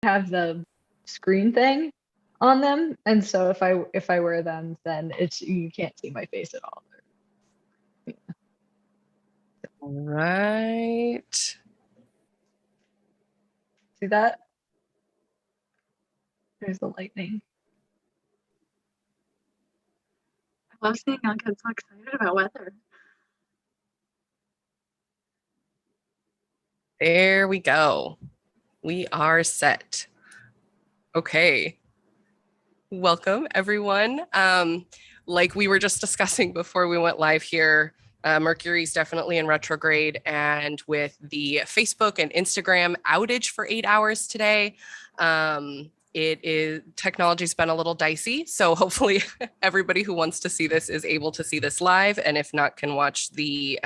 have the screen thing on them, and so if I wear them, then it's you can't see my face at all. Right. See that? There's the lightning. I love seeing y'all get so excited about weather. There we go. We are set. Okay. Welcome, everyone. Like we were just discussing before we went live here, Mercury's definitely in retrograde, and with the Facebook and Instagram outage for 8 hours today, technology's been a little dicey. So hopefully everybody who wants to see this is able to see this live, and if not, can watch the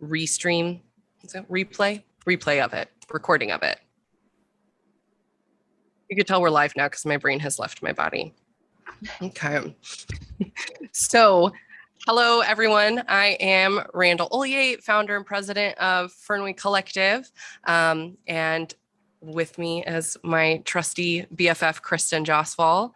replay of it, recording of it. You could tell we're live now because my brain has left my body. Okay. So, hello, everyone. I am Randall Ollier, founder and president of Fernway Collective. And with me is my trusty BFF, Kristen Josval,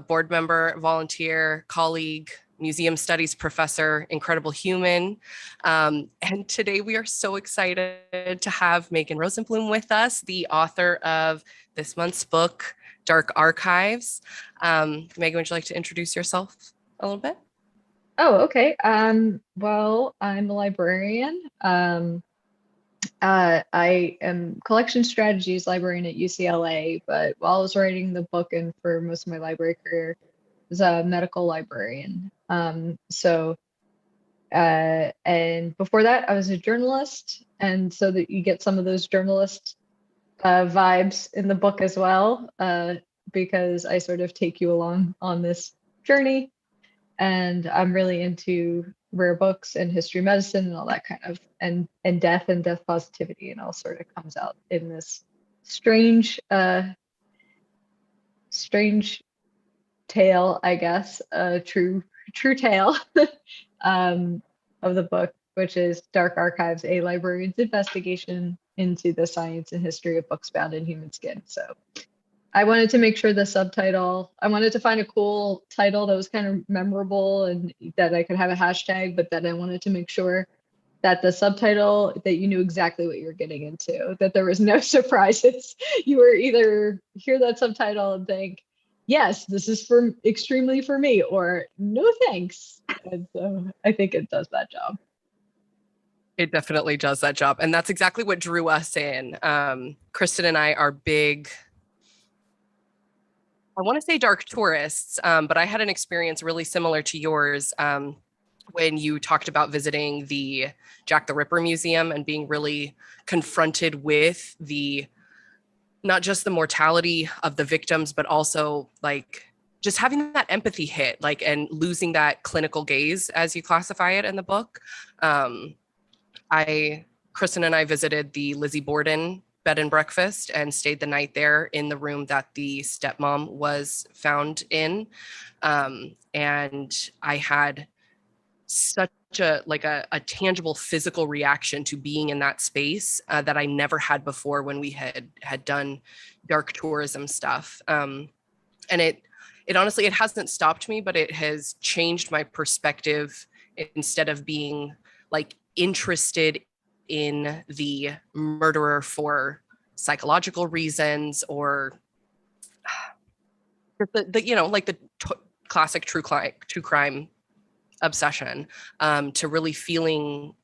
board member, volunteer, colleague, museum studies professor, incredible human. And today we are so excited to have Megan Rosenbloom with us, the author of this month's book, Dark Archives. Megan, would you like to introduce yourself a little bit? Oh, okay. Well, I'm a librarian. I am collection strategies librarian at UCLA, but while I was writing the book and for most of my library career, I was a medical librarian. And before that, I was a journalist, and so that you get some of those journalist vibes in the book as well, because I sort of take you along on this journey, and I'm really into rare books and history medicine and all that kind of, and death and death positivity, and all sort of comes out in this strange tale, I guess, true tale of the book, which is Dark Archives, a librarian's investigation into the science and history of books bound in human skin. So I wanted to make sure I wanted to find a cool title that was kind of memorable and that I could have a hashtag, but then I wanted to make sure that the subtitle, that you knew exactly what you're getting into, that there was no surprises. You were either hear that subtitle and think, yes, this is extremely for me, or no thanks. And so I think it does that job. It definitely does that job. And that's exactly what drew us in. Kristen and I are big, I want to say dark tourists, but I had an experience really similar to yours when you talked about visiting the Jack the Ripper Museum and being really confronted with not just the mortality of the victims, but also like just having that empathy hit, like, and losing that clinical gaze, as you classify it in the book. Kristen and I visited the Lizzie Borden bed and breakfast and stayed the night there in the room that the stepmom was found in. And I had such a tangible physical reaction to being in that space that I never had before when we had done dark tourism stuff. And it honestly, it hasn't stopped me, but it has changed my perspective. Instead of being like interested in the murderer for psychological reasons or the classic true crime obsession, to really feeling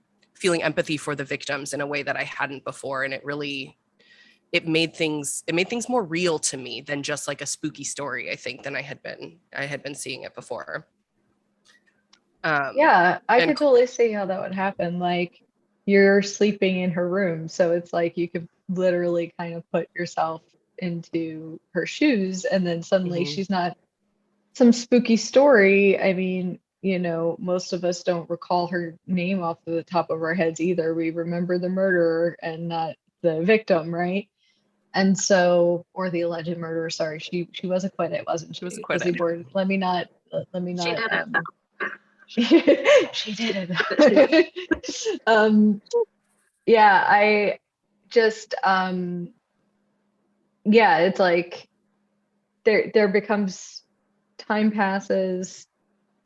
empathy for the victims in a way that I hadn't before. And it made things more real to me than just like a spooky story, I think, than I had been seeing it before. Yeah, I could totally see how that would happen. Like, you're sleeping in her room, so it's like you could literally kind of put yourself into her shoes, and then suddenly she's not some spooky story. I mean, most of us don't recall her name off the top of our heads either. We remember the murderer and not the victim, right? And so, or the alleged murderer. Sorry, she was acquitted, wasn't she? She was acquitted. Let me not. She did it though. She did it. Yeah, I just yeah, it's like there becomes time passes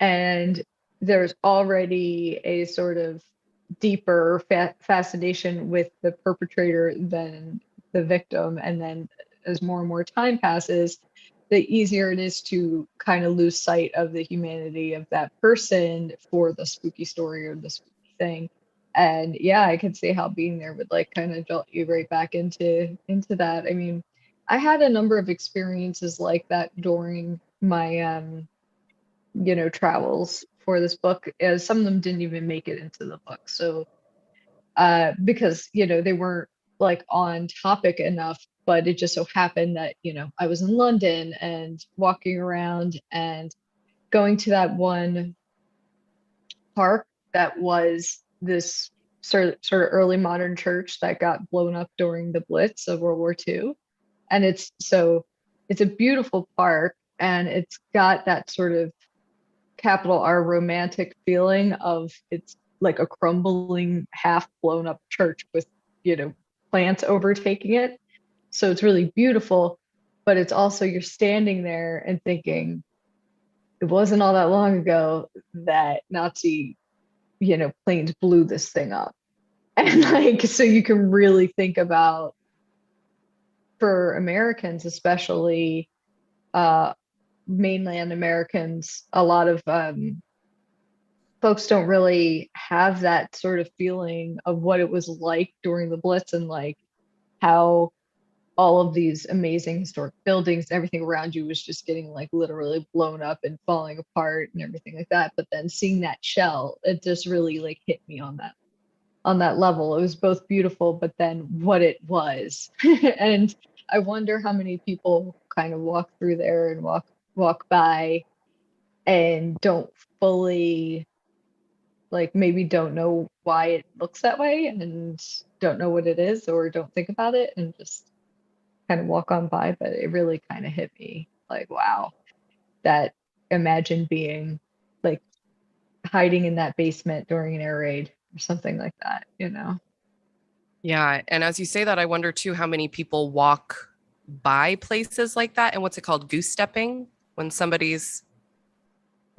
and there's already a sort of deeper fascination with the perpetrator than the victim. And then as more and more time passes, the easier it is to kind of lose sight of the humanity of that person for the spooky story or the spooky thing. And yeah, I could see how being there would like kind of jolt you right back into that. I mean, I had a number of experiences like that during my travels for this book, as some of them didn't even make it into the book. So because they weren't like on topic enough, but it just so happened that I was in London and walking around and going to that one park that was this sort of early modern church that got blown up during the Blitz of World War II. And it's a beautiful park, and it's got that sort of capital R romantic feeling of it's like a crumbling, half blown up church with, plants overtaking it. So it's really beautiful, but it's also you're standing there and thinking it wasn't all that long ago that Nazi, planes blew this thing up. And like, so you can really think about, for Americans, especially mainland Americans, a lot of folks don't really have that sort of feeling of what it was like during the Blitz, and like how all of these amazing historic buildings, everything around you was just getting like literally blown up and falling apart and everything like that. But then seeing that shell, it just really like hit me on that level. It was both beautiful, but then what it was. And I wonder how many people kind of walk through there and walk by and don't fully, like, maybe don't know why it looks that way and don't know what it is or don't think about it and just kind of walk on by. But it really kind of hit me like, wow, that imagine being like hiding in that basement during an air raid or something like that. Yeah. And as you say that, I wonder too how many people walk by places like that. And what's it called? Goose stepping, when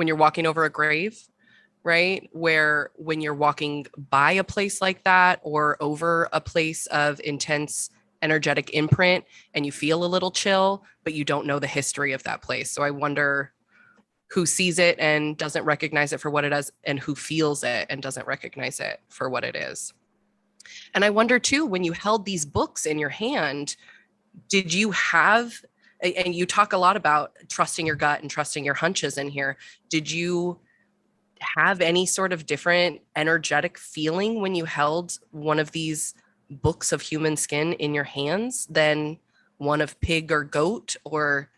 you're walking over a grave, right? Where when you're walking by a place like that or over a place of intense energetic imprint and you feel a little chill, but you don't know the history of that place. So I wonder who sees it and doesn't recognize it for what it is, and who feels it and doesn't recognize it for what it is. And I wonder too, when you held these books in your hand, did you have, and you talk a lot about trusting your gut and trusting your hunches in here, did you have any sort of different energetic feeling when you held one of these books of human skin in your hands than one of pig or goat? Or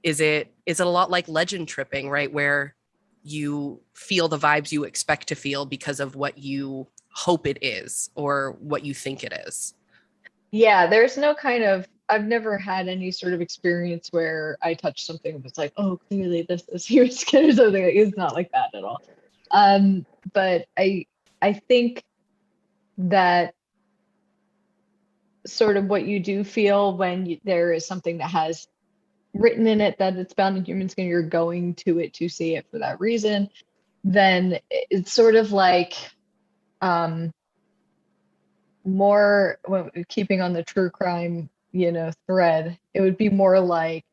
is it a lot like legend tripping, right, where you feel the vibes you expect to feel because of what you hope it is or what you think it is? Yeah, there's no kind of, I've never had any sort of experience where I touched something and was like, oh, clearly this is human skin or something. It's not like that at all. But I think that sort of what you do feel when there is something that has written in it that it's bound in human skin, you're going to it to see it for that reason, then it's sort of like more, well, keeping on the true crime, thread, it would be more like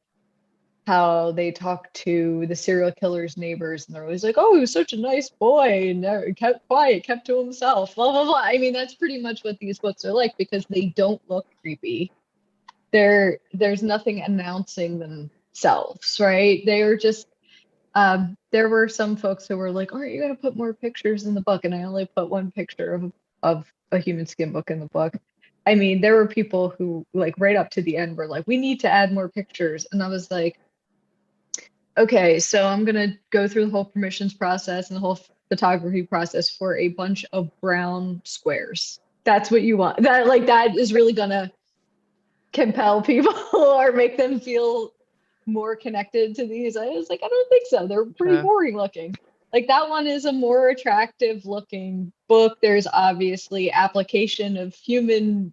how they talk to the serial killer's neighbors and they're always like, oh, he was such a nice boy and never kept quiet, kept to himself, blah blah blah. I mean, that's pretty much what these books are like, because they don't look creepy. There's nothing announcing themselves, right? They are just there were some folks who were like, aren't you going to put more pictures in the book? And I only put one picture of a human skin book in the book. I mean, there were people who, like, right up to the end were like, we need to add more pictures. And I was like, okay, so I'm going to go through the whole permissions process and the whole photography process for a bunch of brown squares. That's what you want. That is really going to compel people or make them feel more connected to these. I was like, I don't think so. They're pretty boring looking. Like, that one is a more attractive looking book. There's obviously application of human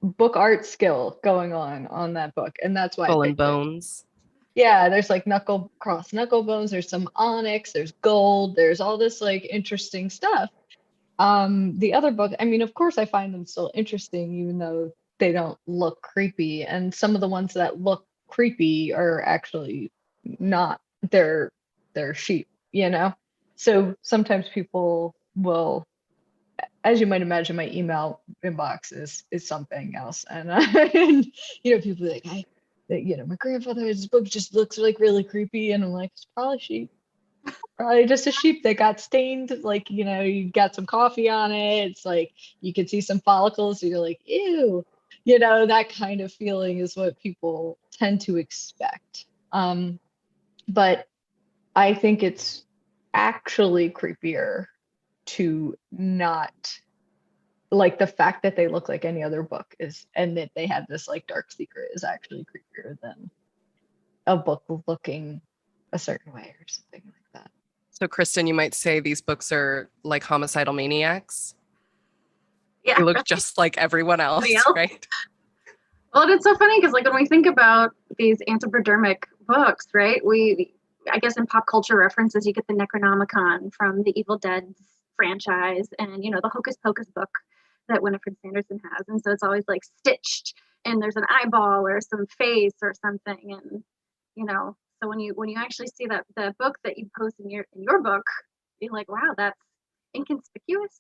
book art skill going on that book, and that's why I Skull and picked it. bones. Yeah, there's like cross knuckle bones, there's some onyx, there's gold, there's all this like interesting stuff. The other book, I mean, of course I find them still interesting, even though they don't look creepy. And some of the ones that look creepy are actually not, they're sheep, you know? So sometimes people will, as you might imagine, my email inbox is something else. And, and you know, people are like, you know, my grandfather's book just looks like really creepy. And I'm like, it's probably sheep. Probably just a sheep that got stained, like, you know, you got some coffee on it. It's like you can see some follicles, so you're like, ew, you know, that kind of feeling is what people tend to expect. But I think it's actually creepier to not like the fact that they look like any other book is, and that they have this like dark secret is actually creepier than a book looking a certain way or something like that. So, Kristen, you might say these books are like homicidal maniacs. Yeah. They look just like everyone else, right? Well, it's so funny because like when we think about these anthropodermic books, right? I guess in pop culture references, you get the Necronomicon from the Evil Dead franchise, and you know the Hocus Pocus book that Winifred Sanderson has, and so it's always like stitched, and there's an eyeball or some face or something, and you know. So when you actually see that the book that you post in your book, you're like, wow, that's inconspicuous.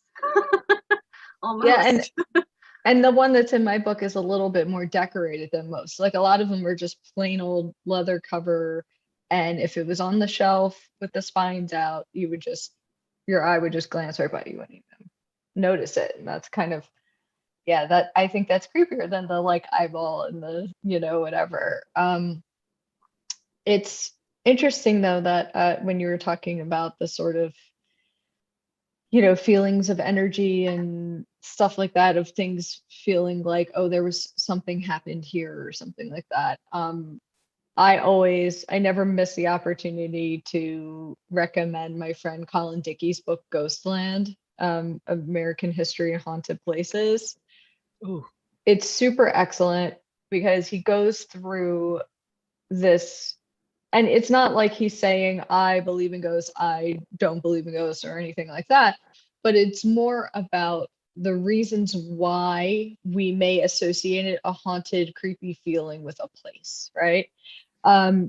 Almost. Yeah, and the one that's in my book is a little bit more decorated than most. Like a lot of them are just plain old leather cover, and if it was on the shelf with the spines out, your eye would just glance right by you and even notice it. And that's kind of, yeah, that I think that's creepier than the like eyeball and the, you know, whatever. It's interesting though that when you were talking about the sort of, you know, feelings of energy and stuff like that, of things feeling like, oh, there was something happened here or something like that. I never miss the opportunity to recommend my friend Colin Dickey's book Ghostland, American History and Haunted Places. Ooh. It's super excellent because he goes through this, and it's not like he's saying I believe in ghosts, I don't believe in ghosts or anything like that, but it's more about the reasons why we may associate a haunted, creepy feeling with a place, right?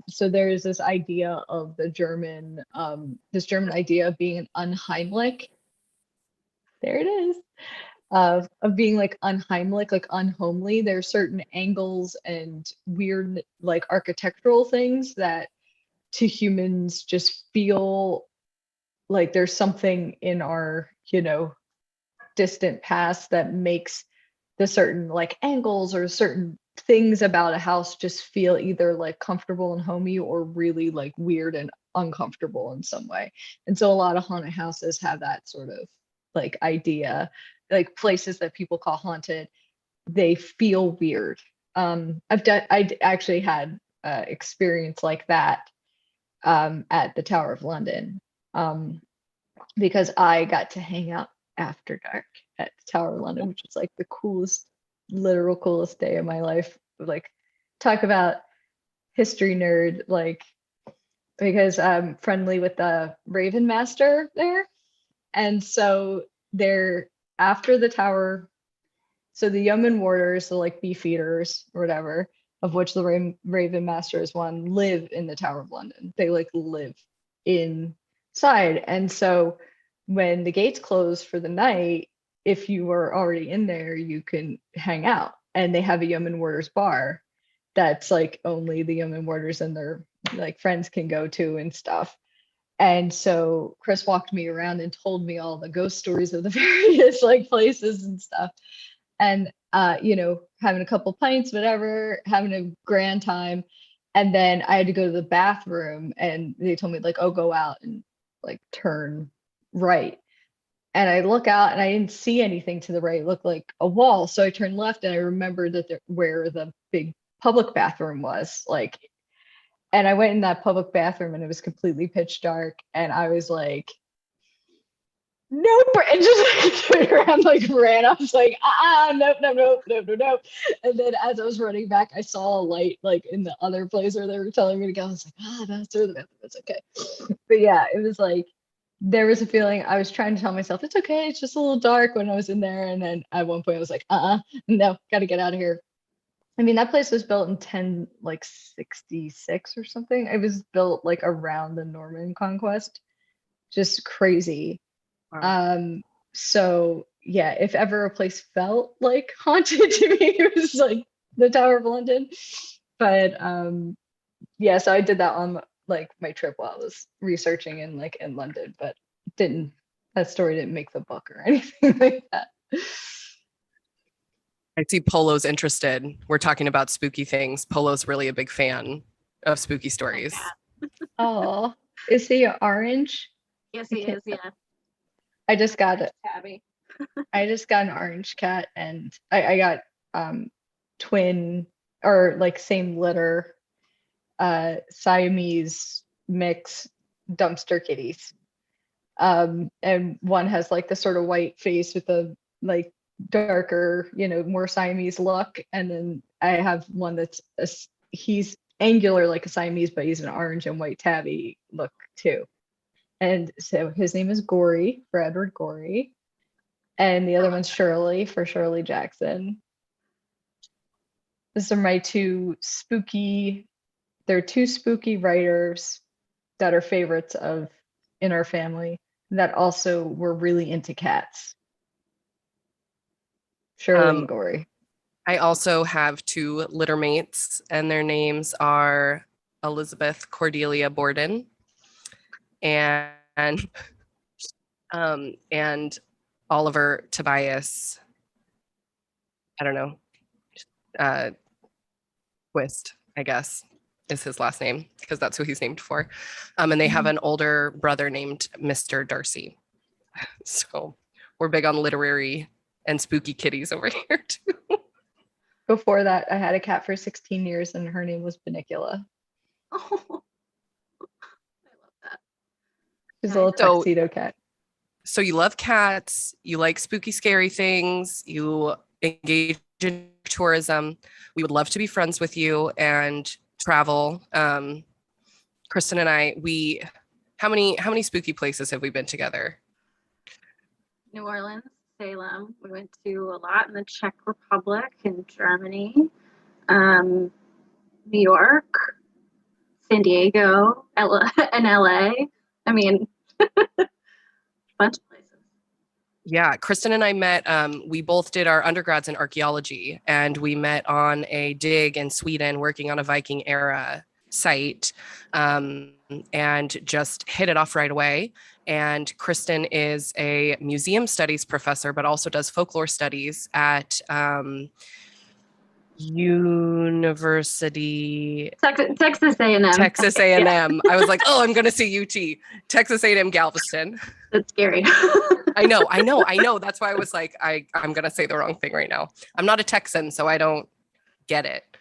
So there's this idea of the German, this German idea of being an unheimlich. There it is. Of being like unheimlich, like unhomely. There are certain angles and weird like architectural things that to humans just feel like there's something in our, you know, distant past that makes the certain like angles or certain things about a house just feel either like comfortable and homey or really like weird and uncomfortable in some way. And so a lot of haunted houses have that sort of like idea, like places that people call haunted, they feel weird. I actually had experience like that at the Tower of London, because I got to hang out after dark at the Tower of London, which was like the coolest, literal coolest day of my life. Like, talk about history nerd, like, because I'm friendly with the Raven Master there. And so they're after the tower. So the yeoman warders, the like beefeaters or whatever, of which the Raven Master is one, live in the Tower of London. They like live inside. And so when the gates close for the night, if you were already in there, you can hang out. And they have a yeoman warders bar that's like only the yeoman warders and their like friends can go to and stuff. And so Chris walked me around and told me all the ghost stories of the various like places and stuff. And you know, having a couple pints, whatever, having a grand time. And then I had to go to the bathroom and they told me like, oh, go out and like turn right. And I look out and I didn't see anything to the right. It looked like a wall. So I turned left and I remembered that where the big public bathroom was, like, and I went in that public bathroom and it was completely pitch dark. And I was like, nope, and just like turned around, like ran. I was like, nope, nope, nope, nope, nope, nope. And then as I was running back, I saw a light like in the other place where they were telling me to go. I was like, that's where the bathroom is. Okay. But yeah, it was like there was a feeling I was trying to tell myself it's okay, it's just a little dark when I was in there. And then at one point I was like, no, gotta get out of here. I mean, that place was built in 66 or something. It was built like around the Norman conquest. Just crazy. So yeah, if ever a place felt like haunted to me, it was like the Tower of London. But yeah, so I did that on like my trip while I was researching in London, but that story didn't make the book or anything like that. I see Polo's interested. We're talking about spooky things. Polo's really a big fan of spooky stories. Oh, is he orange? Yes, he is. Yeah. I just got it. Tabby. I just got an orange cat, and I got twin or like same litter Siamese mix dumpster kitties. And one has like the sort of white face with the like darker, more Siamese look, and then I have one that's he's angular like a Siamese, but he's an orange and white tabby look too. And so his name is Gory for Edward Gorey, and the other one's Shirley for Shirley Jackson. These are my two spooky writers that are favorites in our family that also were really into cats. Shirley and Gory. I also have two litter mates, and their names are Elizabeth Cordelia Borden and Oliver Tobias. I don't know. Twist, I guess, is his last name because that's who he's named for. And they have an older brother named Mr. Darcy. So we're big on literary and spooky kitties over here too. Before that, I had a cat for 16 years and her name was Benicula. Oh, I love that. She's a little tuxedo cat. So you love cats, you like spooky, scary things, you engage in tourism. We would love to be friends with you and travel. Kristen and I, how many spooky places have we been together? New Orleans, Salem. We went to a lot in the Czech Republic and Germany, New York, San Diego, and LA. I mean, bunch of places. Yeah, Kristen and I met, we both did our undergrads in archaeology, and we met on a dig in Sweden working on a Viking era site, and just hit it off right away. And Kristen is a museum studies professor, but also does folklore studies at University Texas A&M. Texas A&M. Yeah. I was like, I'm going to see UT. Texas A&M Galveston. That's scary. I know. That's why I was like, I'm going to say the wrong thing right now. I'm not a Texan, so I don't get it.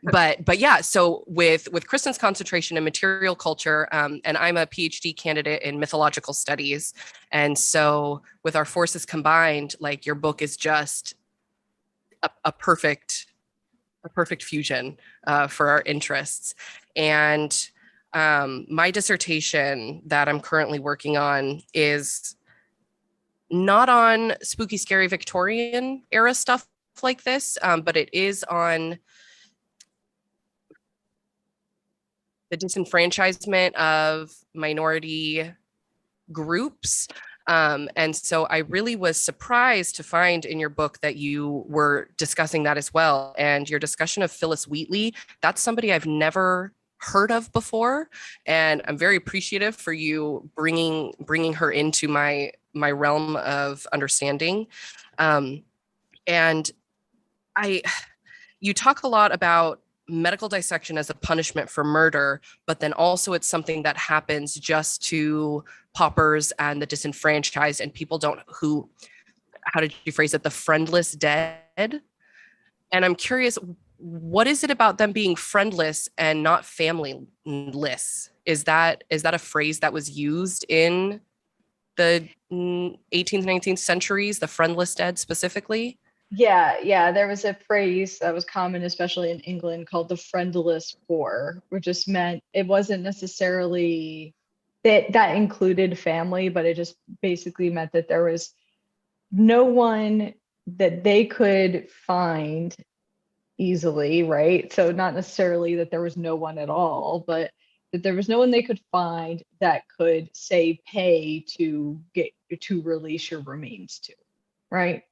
But yeah, so with Kristen's concentration in material culture, and I'm a PhD candidate in mythological studies. And so with our forces combined, like your book is just a perfect fusion for our interests. And my dissertation that I'm currently working on is not on spooky, scary Victorian era stuff like this, but it is on the disenfranchisement of minority groups. And so I really was surprised to find in your book that you were discussing that as well. And your discussion of Phyllis Wheatley, that's somebody I've never heard of before. And I'm very appreciative for you bringing her into my realm of understanding. And you talk a lot about medical dissection as a punishment for murder, but then also it's something that happens just to paupers and the disenfranchised and people how did you phrase it? The friendless dead. And I'm curious, what is it about them being friendless and not familyless? Is that a phrase that was used in the 18th, 19th centuries, the friendless dead specifically? Yeah. There was a phrase that was common, especially in England, called the friendless poor, which just meant it wasn't necessarily that included family, but it just basically meant that there was no one that they could find easily, right? So not necessarily that there was no one at all, but that there was no one they could find that could, say, pay to get to release your remains to, right?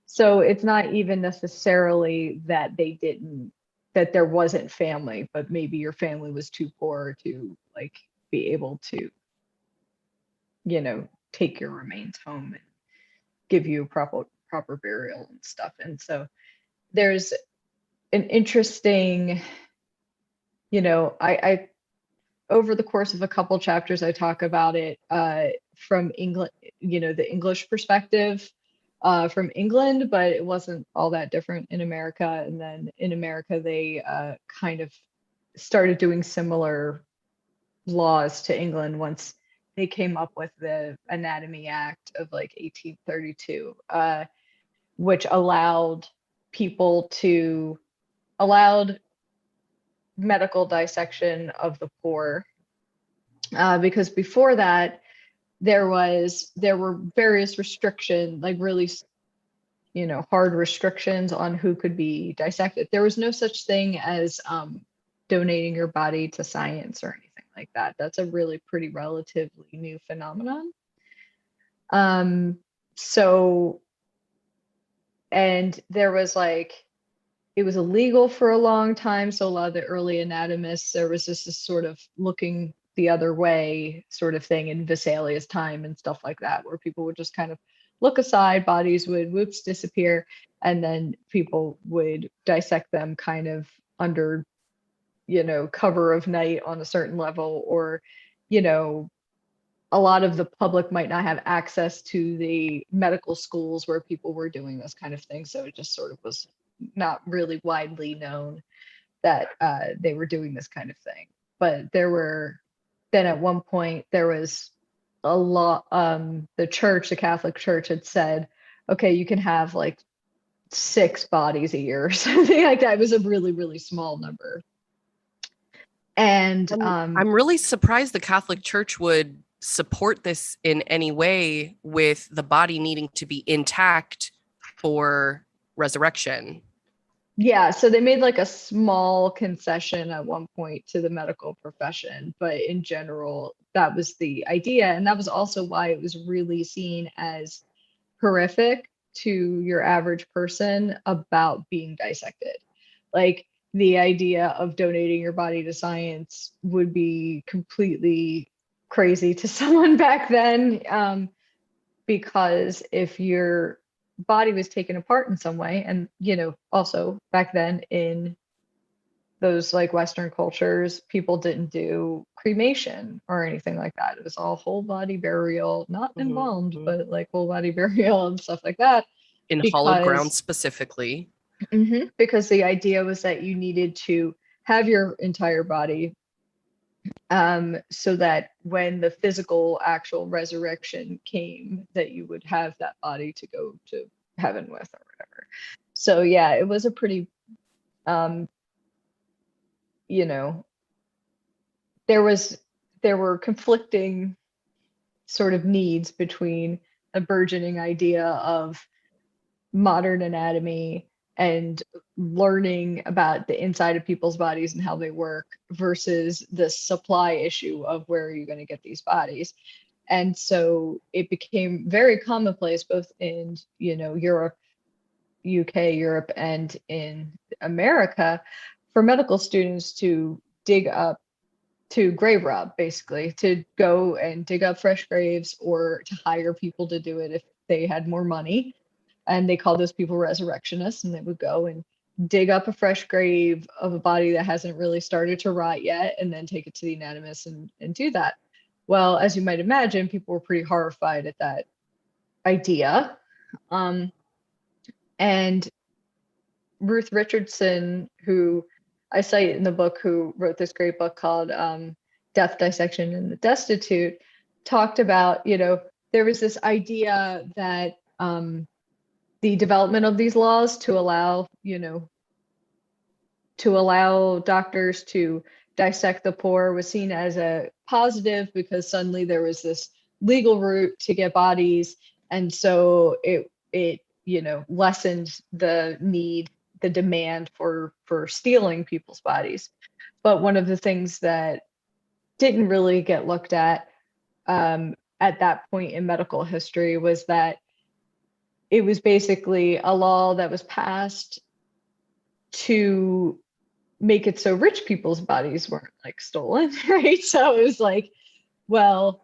So it's not even necessarily that that there wasn't family, but maybe your family was too poor to like be able to, take your remains home and give you proper burial and stuff. And so there's an interesting, I over the course of a couple chapters, I talk about it from England, the English perspective from England, but it wasn't all that different in America. And then in America, they kind of started doing similar laws to England once they came up with the Anatomy Act of like 1832, which allowed medical dissection of the poor, because before that there were various restrictions, like really hard restrictions on who could be dissected. There was no such thing as donating your body to science or anything like that. That's a really pretty relatively new phenomenon. So, and there was it was illegal for a long time. So a lot of the early anatomists, there was this sort of looking the other way sort of thing in Vesalia's time and stuff like that, where people would just kind of look aside, bodies would disappear, and then people would dissect them kind of under, cover of night on a certain level, or, a lot of the public might not have access to the medical schools where people were doing this kind of thing. So it just sort of was not really widely known that they were doing this kind of thing. But then at one point there was a law, the Catholic Church had said, okay, you can have like 6 bodies a year or something like that. It was a really, really small number. And I'm really surprised the Catholic Church would support this in any way, with the body needing to be intact for resurrection. Yeah, so they made like a small concession at one point to the medical profession, but in general, that was the idea. And that was also why it was really seen as horrific to your average person about being dissected. Like the idea of donating your body to science would be completely crazy to someone back then, because if your body was taken apart in some way, and also back then in those like Western cultures, people didn't do cremation or anything like that. It was all whole body burial, not embalmed, but like whole body burial and stuff like that. In hallowed ground specifically. Because the idea was that you needed to have your entire body, so that when the physical actual resurrection came, that you would have that body to go to heaven with or whatever. So yeah, it was a pretty, there were conflicting sort of needs between a burgeoning idea of modern anatomy and learning about the inside of people's bodies and how they work, versus the supply issue of where are you going to get these bodies. And so it became very commonplace both in, Europe, UK, Europe, and in America, for medical students to grave rob, basically, to go and dig up fresh graves, or to hire people to do it if they had more money. And they call those people resurrectionists, and they would go and dig up a fresh grave of a body that hasn't really started to rot yet, and then take it to the anatomist and do that. Well, as you might imagine, people were pretty horrified at that idea. And Ruth Richardson, who I cite in the book, who wrote this great book called Death, Dissection, and the Destitute, talked about, there was this idea that the development of these laws to allow, to allow doctors to dissect the poor was seen as a positive because suddenly there was this legal route to get bodies, and so it lessened the need, the demand for stealing people's bodies. But one of the things that didn't really get looked at that point in medical history was that it was basically a law that was passed to make it so rich people's bodies weren't like stolen, right? So it was like, well,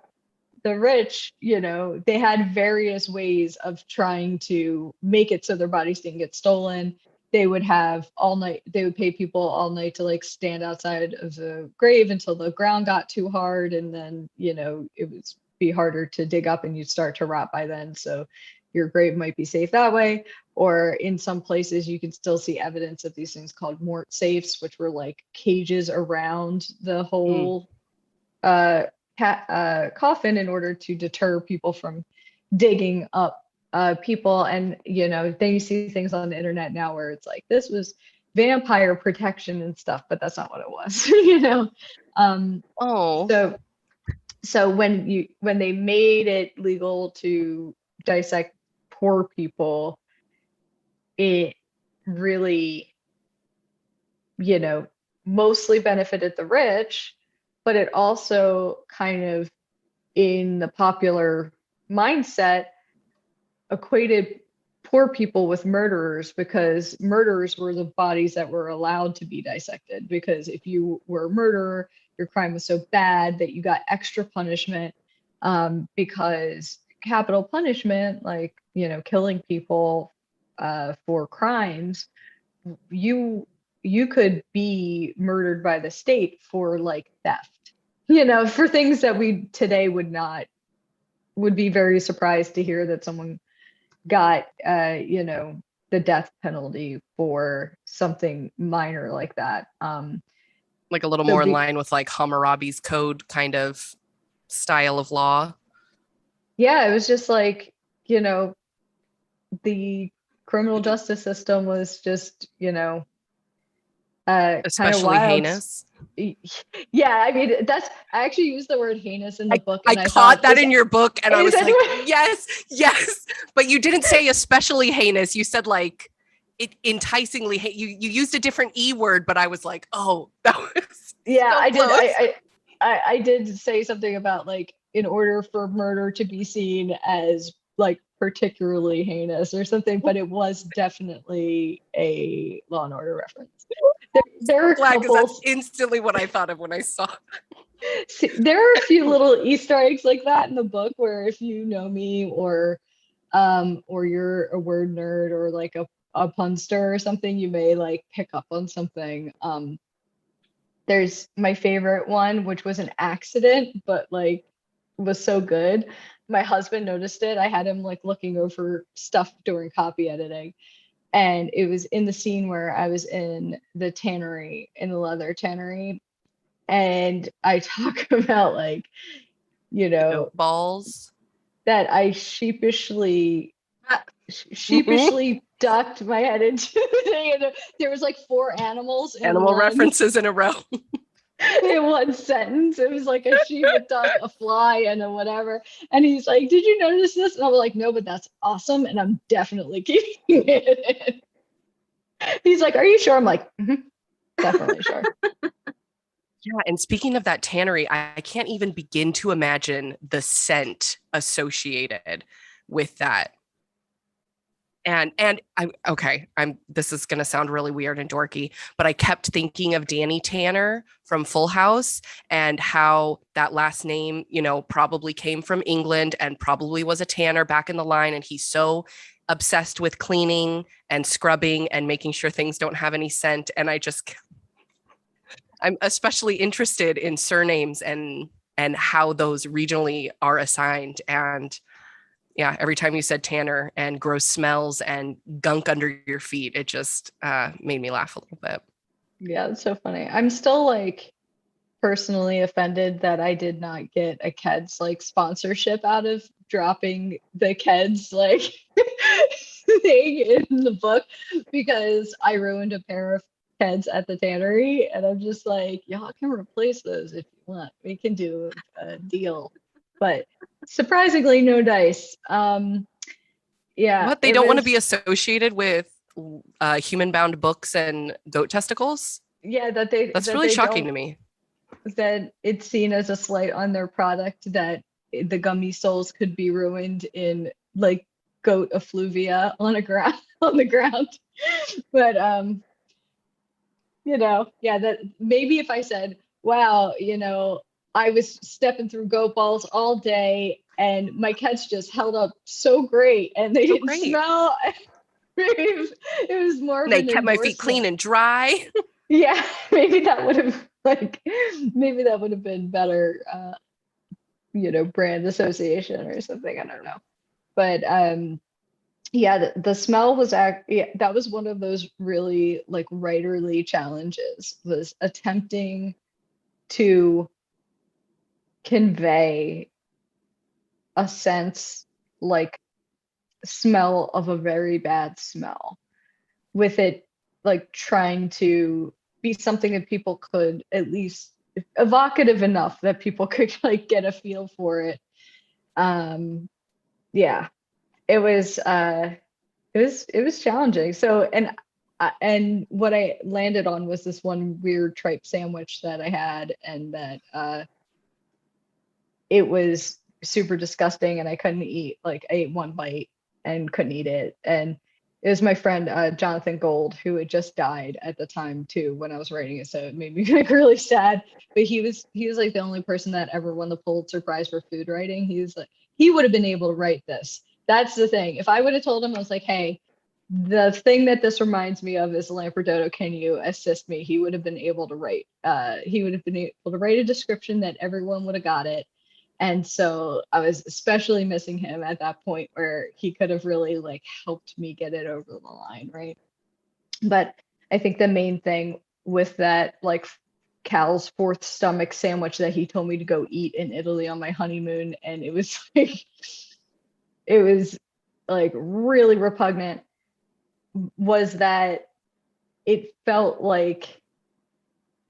the rich, they had various ways of trying to make it so their bodies didn't get stolen. They would pay people all night to like stand outside of the grave until the ground got too hard, and then it would be harder to dig up and you'd start to rot by then, so your grave might be safe that way. Or in some places you can still see evidence of these things called mort safes, which were like cages around the whole coffin in order to deter people from digging up people. And then you see things on the internet now where it's like, this was vampire protection and stuff, but that's not what it was. So when they made it legal to dissect poor people, it really mostly benefited the rich, but it also kind of, in the popular mindset, equated poor people with murderers, because murderers were the bodies that were allowed to be dissected, because if you were a murderer, your crime was so bad that you got extra punishment, because capital punishment, like killing people for crimes, you could be murdered by the state for like theft, for things that we today would be very surprised to hear that someone got the death penalty for something minor like that. Like a little more in line with like Hammurabi's code kind of style of law. Yeah, it was just like, the criminal justice system was just, especially kind of heinous. Yeah, I mean, I actually used the word heinous in the book. And I caught that in your book, and I was like, yes. But you didn't say especially heinous. You said like it enticingly. You used a different E word, but I was like, oh, that was yeah. So I close. did. I did say something about like, in order for murder to be seen as like particularly heinous or something, but it was definitely a Law and Order reference. There are glad, because that's instantly what I thought of when I saw it. See, there are a few little Easter eggs like that in the book where, if you know me, or you're a word nerd or like a punster or something, you may like pick up on something. There's my favorite one, which was an accident, but like was so good. My husband noticed it. I had him like looking over stuff during copy editing. And it was in the scene where I was in the tannery, in the leather tannery. And I talk about like, balls, that I sheepishly ducked my head into. There was like 4 animals. Animal references in a row. In one sentence. It was like a sheep, a duck, a fly, and a whatever. And he's like, "Did you notice this?" And I was like, "No, but that's awesome, and I'm definitely keeping it." He's like, "Are you sure?" I'm like, definitely sure. Yeah, and speaking of that tannery, I can't even begin to imagine the scent associated with that. And this is going to sound really weird and dorky, but I kept thinking of Danny Tanner from Full House, and how that last name, probably came from England and probably was a tanner back in the line. And he's so obsessed with cleaning and scrubbing and making sure things don't have any scent. And I'm especially interested in surnames and how those regionally are assigned. And yeah, every time you said tanner and gross smells and gunk under your feet, it just made me laugh a little bit. Yeah, it's so funny. I'm still like, personally offended that I did not get a Keds like sponsorship out of dropping the Keds like thing in the book, because I ruined a pair of Keds at the tannery, and I'm just like, y'all can replace those if you want. We can do a deal, but surprisingly, no dice. Yeah, What? They it don't want to was. be associated with human-bound books and goat testicles? Yeah, that they That's that really they shocking don't, to me. that it's seen as a slight on their product that the gummy soles could be ruined in like goat effluvia on a ground on the ground. But yeah, that maybe if I said, wow, I was stepping through goat balls all day and my cats just held up so great and they So didn't great. smell. It was more of They an kept my feet clean endorsement. and dry. Yeah, maybe that would have been better, brand association or something. I don't know. But yeah, the smell was yeah, that was one of those really like writerly challenges, was attempting to convey a sense like smell of a very bad smell with it, like trying to be something that people could at least evocative enough that people could like get a feel for it. Yeah, it was it was challenging. So and what I landed on was this one weird tripe sandwich that I had, and that it was super disgusting and I couldn't eat. Like I ate one bite and couldn't eat it. And it was my friend Jonathan Gold, who had just died at the time too when I was writing it. So it made me like really sad. But he was like the only person that ever won the Pulitzer Prize for food writing. He was like, he would have been able to write this. That's the thing. If I would have told him, I was like, hey, the thing that this reminds me of is Lampredoto. Can you assist me? He would have been able to write. He would have been able to write a description that everyone would have got it. And so I was especially missing him at that point where he could have really like helped me get it over the line, right? But I think the main thing with that, like Cal's fourth stomach sandwich that he told me to go eat in Italy on my honeymoon, and it was like really repugnant, was that it felt like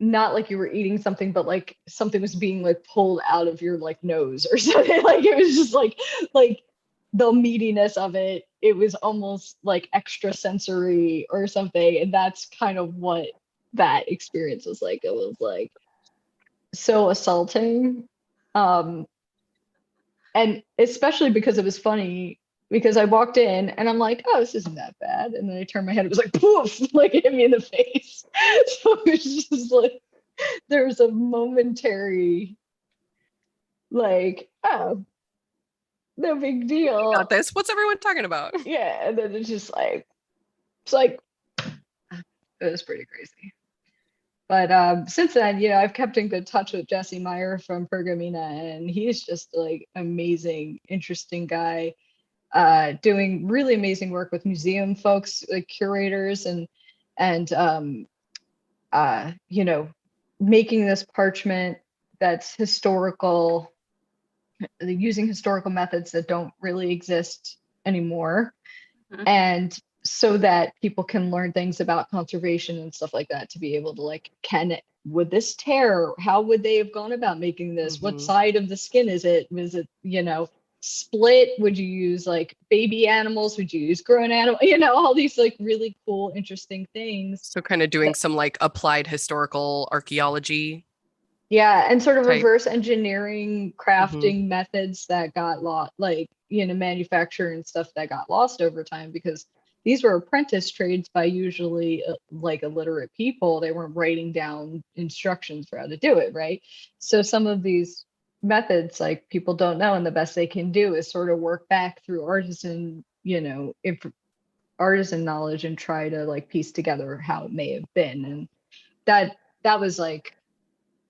not like you were eating something, but like something was being like pulled out of your like nose or something. Like it was just like the meatiness of it. It was almost like extra sensory or something. And that's kind of what that experience was like. It was like so assaulting. Um, and especially because it was funny, because I walked in and I'm like, oh, this isn't that bad. And then I turned my head, it was like poof, like it hit me in the face. So it was just like there was a momentary like, oh, no big deal. Got this. What's everyone talking about? Yeah, and then it's like it was pretty crazy. But since then, I've kept in good touch with Jesse Meyer from Pergamena, and he's just like amazing, interesting guy, doing really amazing work with museum folks, like curators, and making this parchment that's historical, using historical methods that don't really exist anymore. Mhm. And so that people can learn things about conservation and stuff like that, to be able to like, would this tear? How would they have gone about making this? What side of the skin is it? Was it, split? Would you use like baby animals? Would you use grown animals? All these like really cool, interesting things. So kind of doing some like applied historical archaeology. Yeah, and sort of type. reverse engineering crafting methods that got lost, like, manufacture and stuff that got lost over time, because these were apprentice trades by usually like illiterate people. They weren't writing down instructions for how to do it, right? So some of these methods, like, people don't know, and the best they can do is sort of work back through artisan, artisan knowledge and try to like piece together how it may have been. And that was like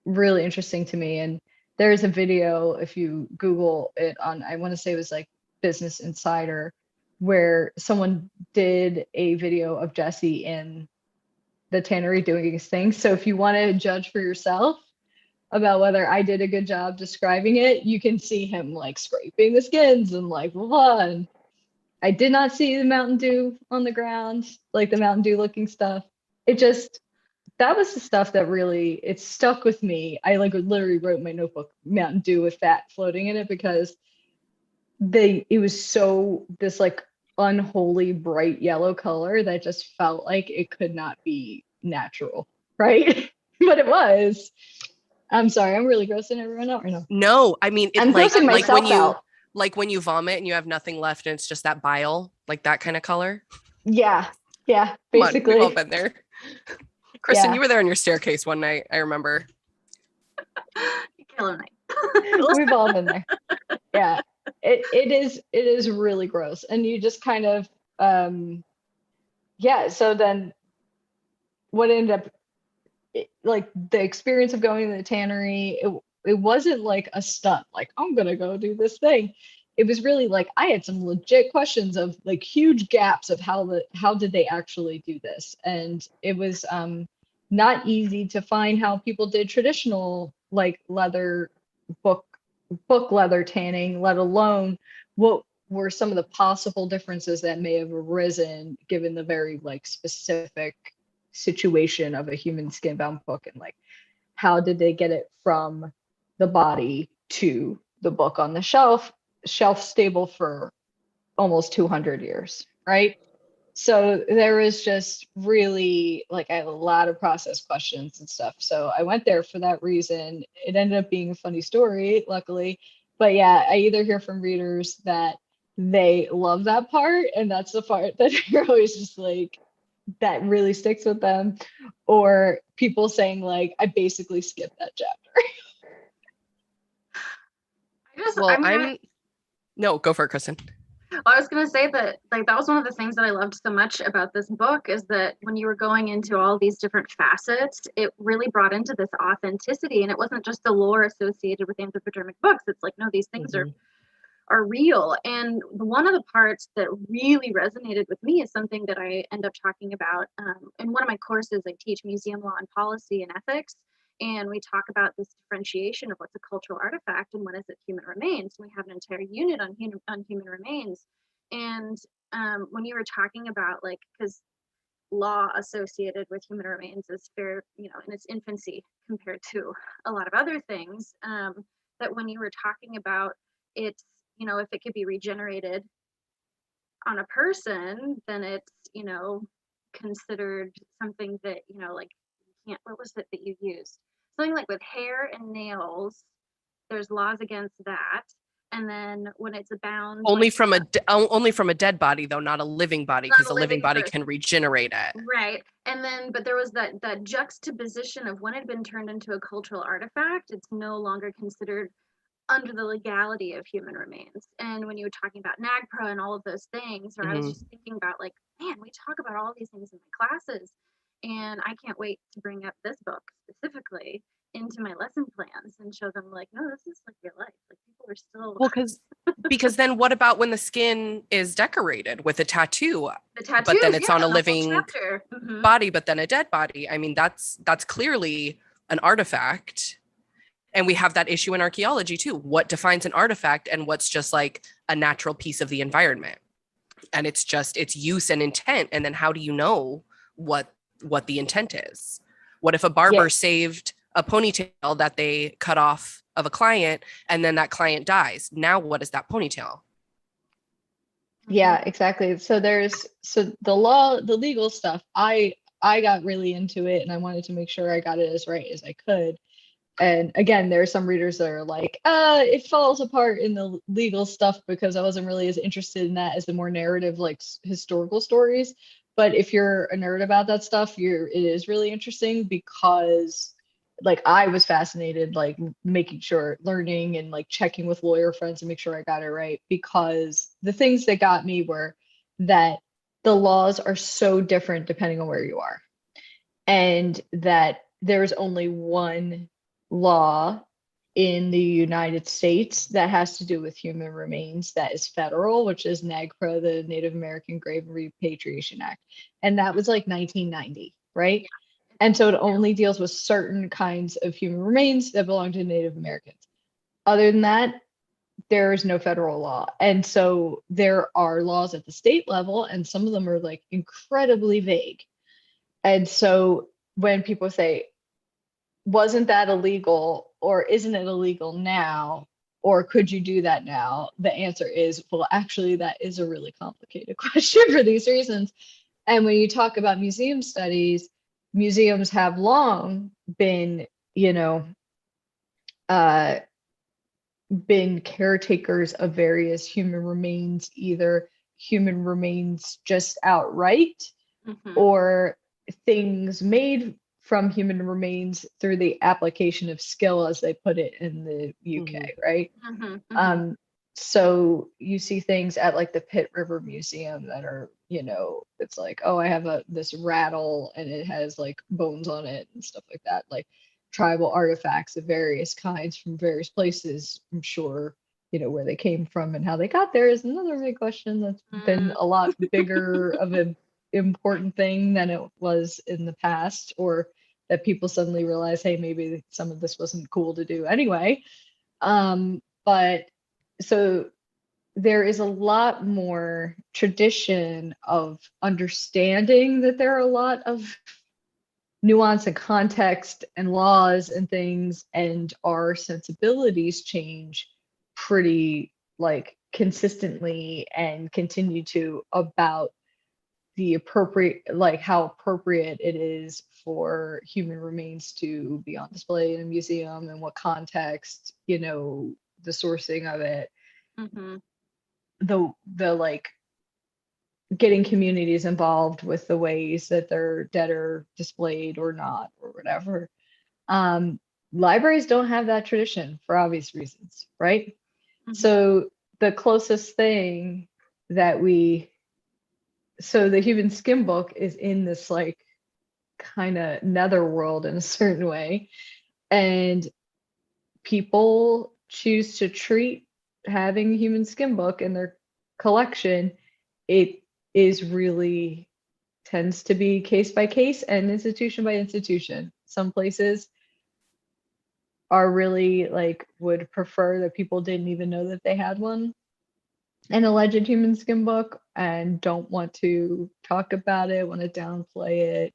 really interesting to me. And there's a video, if you Google it, on, I want to say it was like Business Insider, where someone did a video of Jesse in the tannery doing his thing. So if you want to judge for yourself, about whether I did a good job describing it, you can see him like scraping the skins and like blah, blah. And I did not see the Mountain Dew on the ground, like the Mountain Dew looking stuff. It just, that was the stuff that really, it stuck with me. I like literally wrote in my notebook Mountain Dew with fat floating in it because it was so, this like unholy bright yellow color that just felt like it could not be natural, right? But it was. I'm sorry, I'm really grossing everyone out right now. No, I mean, I'm grossing myself out. Like when you vomit and you have nothing left and it's just that bile, like that kind of color. Yeah, basically. We've all been there. Kristen, Yeah. you were there on your staircase one night, I remember. Killer night. We've all been there. Yeah. It is really gross. And you just kind of so then what ended up like the experience of going to the tannery, it wasn't like a stunt, like I'm gonna go do this thing. It was really like I had some legit questions of like huge gaps of how did they actually do this, and it was not easy to find how people did traditional like leather book leather tanning, let alone what were some of the possible differences that may have arisen given the very like specific situation of a human skin bound book, and like how did they get it from the body to the book on the shelf stable for almost 200 years, right? So there was just really like I had a lot of process questions and stuff. So I went there for that reason. It ended up being a funny story, luckily. But yeah, I either hear from readers that they love that part, and that's the part that you're always just like, that really sticks with them, or people saying like, I basically skipped that chapter. No, go for it, Kristen. I was going to say that like that was one of the things that I loved so much about this book, is that when you were going into all these different facets, it really brought into this authenticity, and it wasn't just the lore associated with anthropodermic books. It's like, no, these things are real. And one of the parts that really resonated with me is something that I end up talking about in one of my courses. I teach museum law and policy and ethics, and we talk about this differentiation of what's a cultural artifact and when is it human remains. And we have an entire unit on human remains. And when you were talking about like, because law associated with human remains is fair, in its infancy compared to a lot of other things, that when you were talking about it's, if it could be regenerated on a person, then it's, considered something that, like, can't, what was it that you used? Something like with hair and nails, there's laws against that. And then when it's abound, only from a dead body, though, not a living body, because a living body can regenerate it. Right. And then, but there was that juxtaposition of when it had been turned into a cultural artifact, it's no longer considered under the legality of human remains. And when you were talking about NAGPRA and all of those things, or I was just thinking about like, man, we talk about all these things in my classes, and I can't wait to bring up this book specifically into my lesson plans and show them like, no, this is like your life. Like people are still because then what about when the skin is decorated with a tattoo? The tattoos, but then it's on a living body, but then a dead body. I mean, that's clearly an artifact. And we have that issue in archaeology too. What defines an artifact and what's just like a natural piece of the environment? And it's just its use and intent. And then how do you know what the intent is? What if a barber saved a ponytail that they cut off of a client and then that client dies? Now what is that ponytail? Yeah, exactly. So the legal stuff, I got really into it, and I wanted to make sure I got it as right as I could. And again, there are some readers that are like, it falls apart in the legal stuff because I wasn't really as interested in that as the more narrative, like historical stories. But if you're a nerd about that stuff, it is really interesting because like I was fascinated, like making sure, learning and like checking with lawyer friends to make sure I got it right, because the things that got me were that the laws are so different depending on where you are, and that there's only one law in the United States that has to do with human remains that is federal, which is NAGPRA, the Native American Grave Repatriation Act. And that was like 1990, right? And so it only deals with certain kinds of human remains that belong to Native Americans. Other than that, there is no federal law. And so there are laws at the state level, and some of them are like incredibly vague. And so when people say, wasn't that illegal, or isn't it illegal now, or could you do that now? The answer is, well, actually, that is a really complicated question for these reasons. And when you talk about museum studies, museums have long been, uh, been caretakers of various human remains, either human remains just outright, or things made from human remains through the application of skill, as they put it in the UK, right? So you see things at like the Pitt River Museum that are, it's like, oh, I have this rattle and it has like bones on it and stuff like that, like tribal artifacts of various kinds from various places. I'm sure, where they came from and how they got there is another big question that's been a lot bigger of an important thing than it was in the past, or that people suddenly realize, hey, maybe some of this wasn't cool to do anyway. But so there is a lot more tradition of understanding that there are a lot of nuance and context and laws and things, and our sensibilities change pretty like consistently and continue to about the appropriate, like how appropriate it is for human remains to be on display in a museum, and what context, the sourcing of it, the like getting communities involved with the ways that they're dead or displayed or not, or whatever. Libraries don't have that tradition for obvious reasons, right? So the closest thing that so the human skin book is in this like kind of netherworld in a certain way, and people choose to treat having a human skin book in their collection, it is really tends to be case by case and institution by institution. Some places are really like would prefer that people didn't even know that they had an alleged human skin book, and don't want to talk about it, want to downplay it.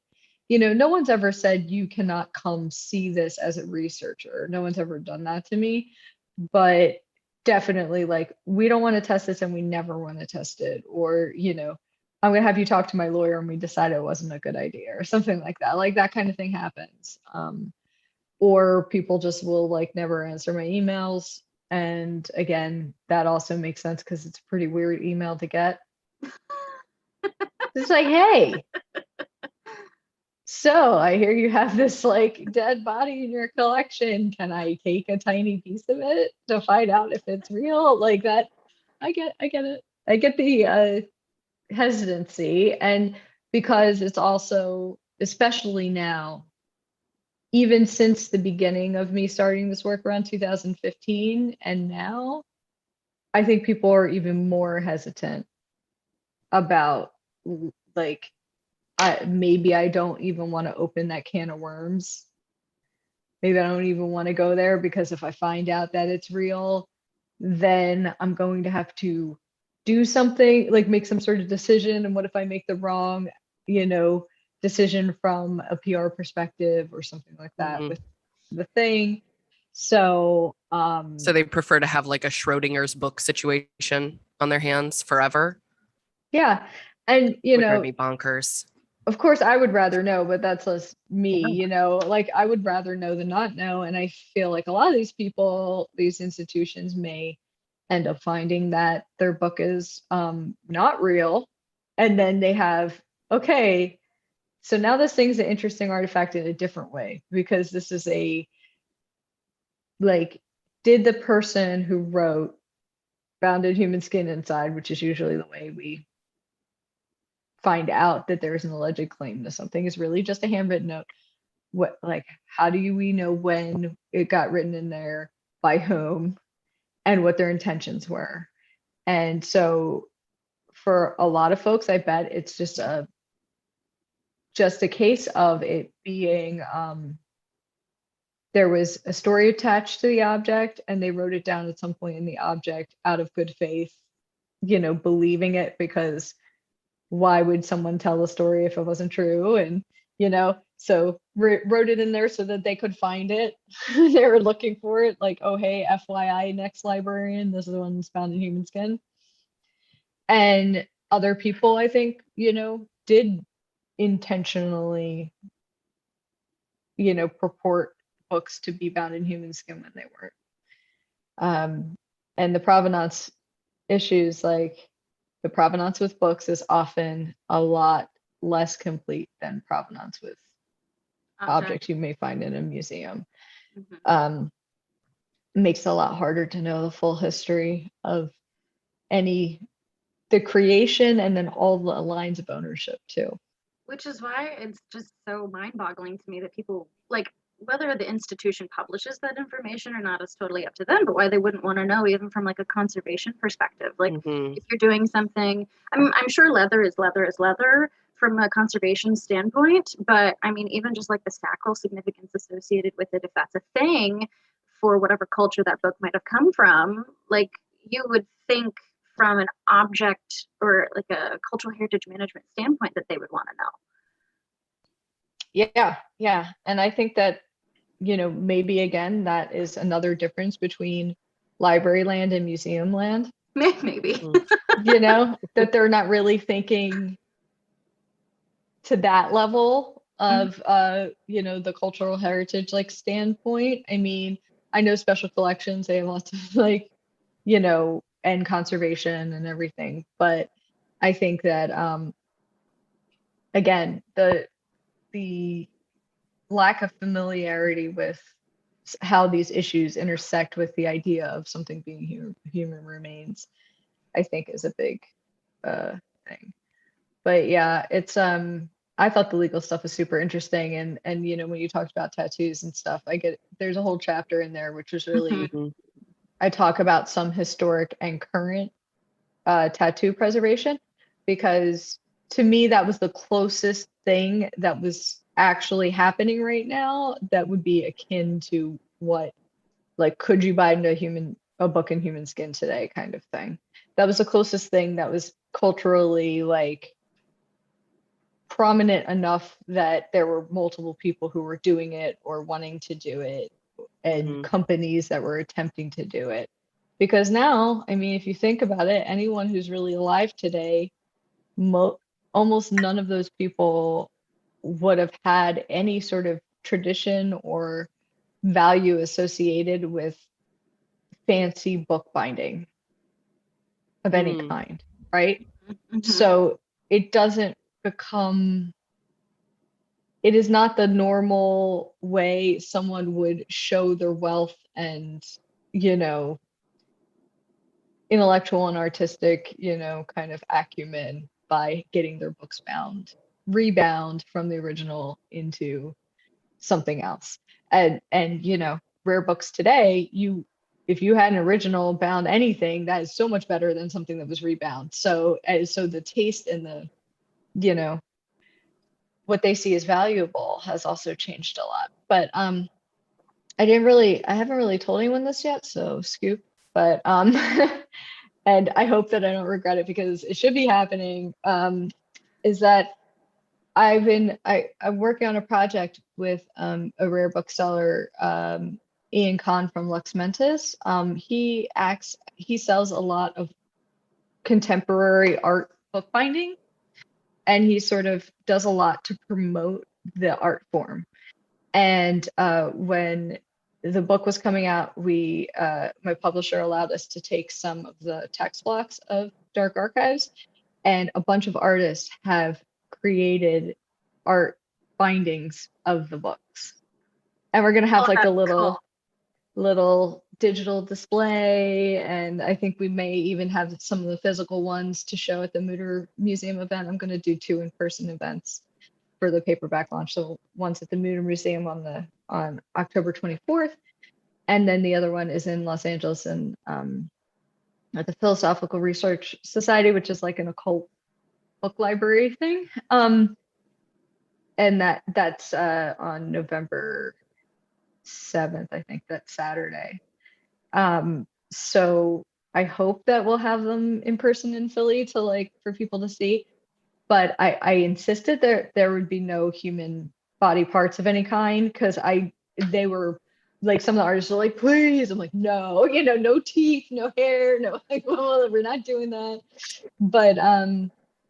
No one's ever said you cannot come see this as a researcher. No one's ever done that to me, but definitely like, we don't want to test this and we never want to test it, or I'm going to have you talk to my lawyer and we decide it wasn't a good idea, or something like that. Like that kind of thing happens. Or people just will like never answer my emails. And again, that also makes sense because it's a pretty weird email to get. It's like, hey, so I hear you have this like dead body in your collection. Can I take a tiny piece of it to find out if it's real? Like that. I get it. I get the hesitancy. And because it's also, especially now, even since the beginning of me starting this work around 2015 and now, I think people are even more hesitant about like, maybe I don't even want to open that can of worms. Maybe I don't even want to go there, because if I find out that it's real, then I'm going to have to do something, like make some sort of decision. And what if I make the wrong, decision from a PR perspective or something like that with the thing. So so they prefer to have like a Schrodinger's book situation on their hands forever. Yeah. And would drive me bonkers. Of course I would rather know, but that's just me, like I would rather know than not know. And I feel like a lot of these people, these institutions may end up finding that their book is not real. And then they have, okay, so now this thing's an interesting artifact in a different way, because this is like, did the person who wrote found in human skin inside, which is usually the way we find out that there's an alleged claim to something, is really just a handwritten note. What, like, how do we know when it got written in there, by whom, and what their intentions were? And so for a lot of folks, I bet it's just a just a case of it being there was a story attached to the object, and they wrote it down at some point in the object out of good faith, believing it, because why would someone tell a story if it wasn't true? And so wrote it in there so that they could find it. They were looking for it, like, oh hey, FYI, next librarian, this is the one that's found in human skin. And other people, I think, did intentionally, purport books to be bound in human skin when they weren't. And the provenance issues, like the provenance with books is often a lot less complete than provenance with objects you may find in a museum. Makes it a lot harder to know the full history of the creation, and then all the lines of ownership too. Which is why it's just so mind-boggling to me that people, like, whether the institution publishes that information or not is totally up to them, but why they wouldn't want to know, even from like a conservation perspective. Like, if you're doing something, I'm sure leather is leather from a conservation standpoint, but I mean, even just like the sacral significance associated with it, if that's a thing for whatever culture that book might have come from, like, you would think from an object or like a cultural heritage management standpoint that they would want to know. Yeah. And I think that, maybe again, that is another difference between library land and museum land. Maybe. That they're not really thinking to that level of, the cultural heritage, like, standpoint. I mean, I know special collections, they have lots of, like, and conservation and everything. But I think that, again, the lack of familiarity with how these issues intersect with the idea of something being human remains, I think, is a big thing. But yeah, it's I thought the legal stuff was super interesting, and when you talked about tattoos and stuff, there's a whole chapter in there which was really I talk about some historic and current tattoo preservation, because to me that was the closest thing that was actually happening right now that would be akin to what, like, could you buy a book in human skin today kind of thing. That was the closest thing that was culturally, like, prominent enough that there were multiple people who were doing it or wanting to do it, and companies that were attempting to do it. Because now, I mean, if you think about it, anyone who's really alive today, almost none of those people would have had any sort of tradition or value associated with fancy book binding of any kind, right? So it doesn't become, it is not the normal way someone would show their wealth and, intellectual and artistic, kind of acumen by getting their books rebound from the original into something else. And rare books today, if you had an original bound anything, that is so much better than something that was rebound. So the taste and the, what they see as valuable has also changed a lot. But I haven't really told anyone this yet, so scoop. But and I hope that I don't regret it, because it should be happening. Is that I'm working on a project with a rare bookseller, Ian Kahn from Lux Mentis. He sells a lot of contemporary art bookbinding, and he sort of does a lot to promote the art form. And when the book was coming out, my publisher allowed us to take some of the text blocks of Dark Archives, and a bunch of artists have created art bindings of the books. And we're gonna have like a little digital display, and I think we may even have some of the physical ones to show at the Mutter Museum event. I'm gonna do 2 in-person events for the paperback launch. So one's at the Mutter Museum on October 24th, and then the other one is in Los Angeles and at the Philosophical Research Society, which is like an occult book library thing. and that's on November 7th, I think that's Saturday. So I hope that we'll have them in person in Philly to like for people to see. But I insisted there would be no human body parts of any kind because they were like some of the artists were like, please. I'm like, no, no teeth, no hair, no like, well, we're not doing that. But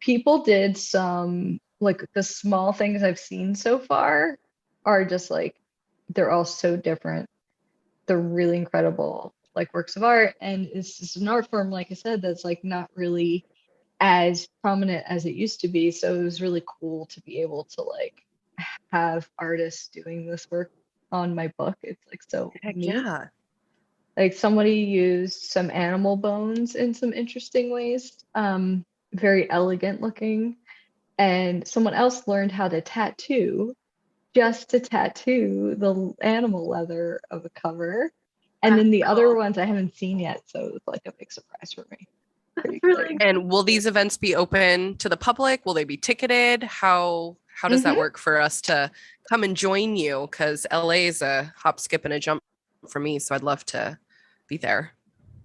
people did some like the small things I've seen so far are just like they're all so different. They're really incredible, like works of art, and it's just an art form, like I said, that's like not really as prominent as it used to be. So it was really cool to be able to like have artists doing this work on my book. It's like so Heck neat. yeah. Like somebody used some animal bones in some interesting ways, very elegant looking. And someone else learned how to tattoo just to tattoo the animal leather of a cover. And then the other ones I haven't seen yet, so it's like a big surprise for me. Pretty That's really exciting. And will these events be open to the public? Will they be ticketed? How does that work for us to come and join you? Because LA is a hop, skip, and a jump for me, so I'd love to be there.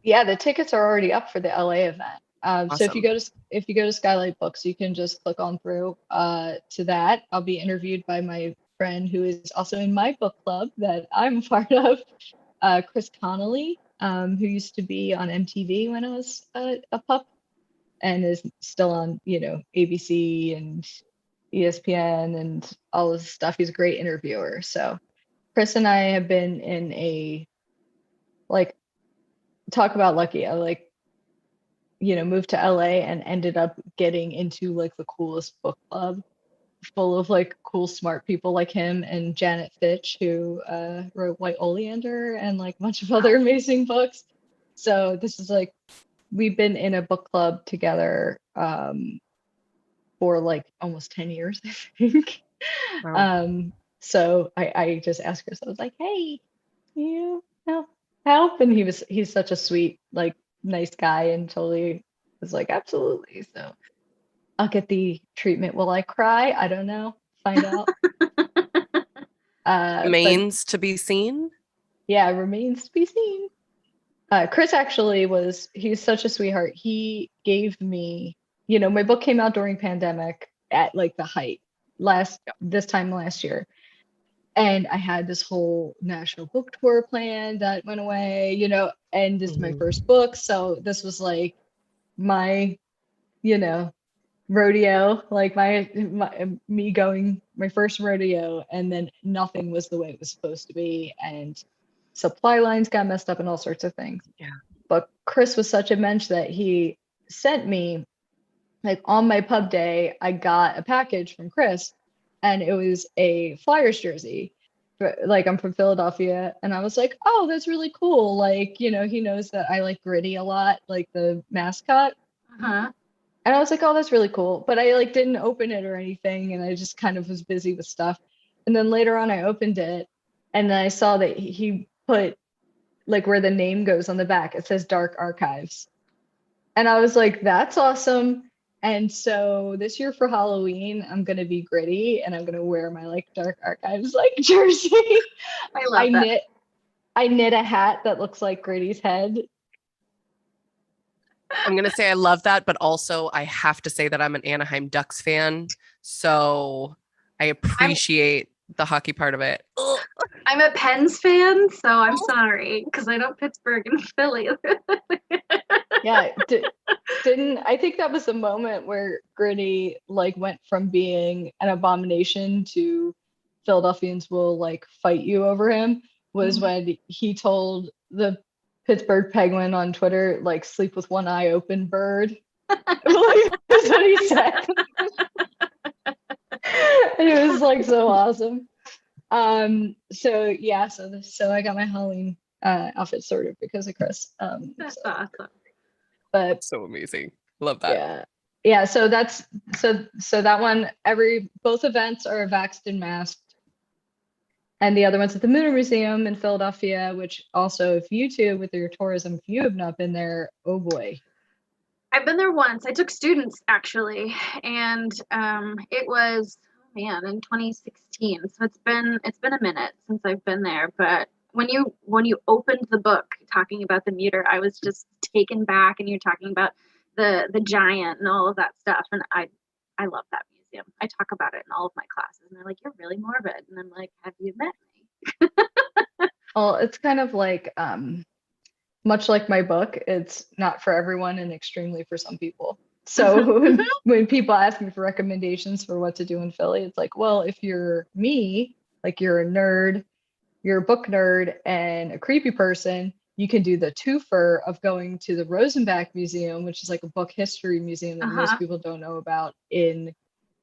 Yeah, the tickets are already up for the LA event. So if you Awesome. go to Skylight Books, you can just click on through to that. I'll be interviewed by my friend who is also in my book club that I'm a part of, Chris Connolly, who used to be on MTV when I was a pup, and is still on, ABC and ESPN and all this stuff. He's a great interviewer. So Chris and I have been in a like talk about lucky. I like moved to LA and ended up getting into like the coolest book club full of like cool smart people like him and Janet Fitch, who wrote White Oleander and like a bunch of other amazing books. So this is like we've been in a book club together for like almost 10 years, I think. Wow. So I just asked Chris, I was like, hey, you know, help? And he's such a sweet, like nice guy and totally was like, absolutely. So I'll get the treatment. Will I cry? I don't know. Find out. But Remains to be seen. yeah, remains to be seen. Chris actually he's such a sweetheart. He gave me, my book came out during pandemic at like the height this time last year. And I had this whole national book tour plan that went away, and this is my first book. So this was like my, rodeo, like me going my first rodeo, and then nothing was the way it was supposed to be. And supply lines got messed up and all sorts of things. Yeah. But Chris was such a mensch that he sent me, like on my pub day, I got a package from Chris and it was a Flyers jersey. Like I'm from Philadelphia and I was like, oh, that's really cool. Like, he knows that I like Gritty a lot, like the mascot. Uh-huh. And I was like, oh, that's really cool. But I like didn't open it or anything. And I just kind of was busy with stuff. And then later on I opened it and then I saw that he put like where the name goes on the back, it says Dark Archives. And I was like, that's awesome. And so this year for Halloween, I'm gonna be Gritty and I'm gonna wear my like Dark Archives like jersey. I love that. I knit a hat that looks like Gritty's head. I'm going to say I love that, but also I have to say that I'm an Anaheim Ducks fan. So I appreciate the hockey part of it. I'm a Pens fan, so I'm sorry because I know Pittsburgh and Philly. Yeah, didn't I think that was the moment where Gritty like went from being an abomination to Philadelphians will like fight you over him was when he told the Pittsburgh Penguin on Twitter, like sleep with one eye open, bird. Like, that's what he said. And it was like so awesome. So yeah, so I got my Halloween outfit sorted because of Chris. That's awesome. But so amazing. Love that. Yeah. So that's so that one, both events are vaxxed and masked. And the other one's at the Mooner Museum in Philadelphia, which also, if you two, with your tourism, if you have not been there, oh boy. I've been there once. I took students actually, and it was, man, in 2016. So it's been a minute since I've been there. But when you opened the book talking about the meter, I was just taken back, and you're talking about the giant and all of that stuff. And I love that museum. I talk about it in all of my classes, and they're like, "You're really morbid," and I'm like, "Have you met me?" Well, it's kind of like much like my book, it's not for everyone and extremely for some people. So when people ask me for recommendations for what to do in Philly, it's like, well, if you're me, like you're a nerd, you're a book nerd and a creepy person, you can do the twofer of going to the Rosenbach Museum, which is like a book history museum that most people don't know about, in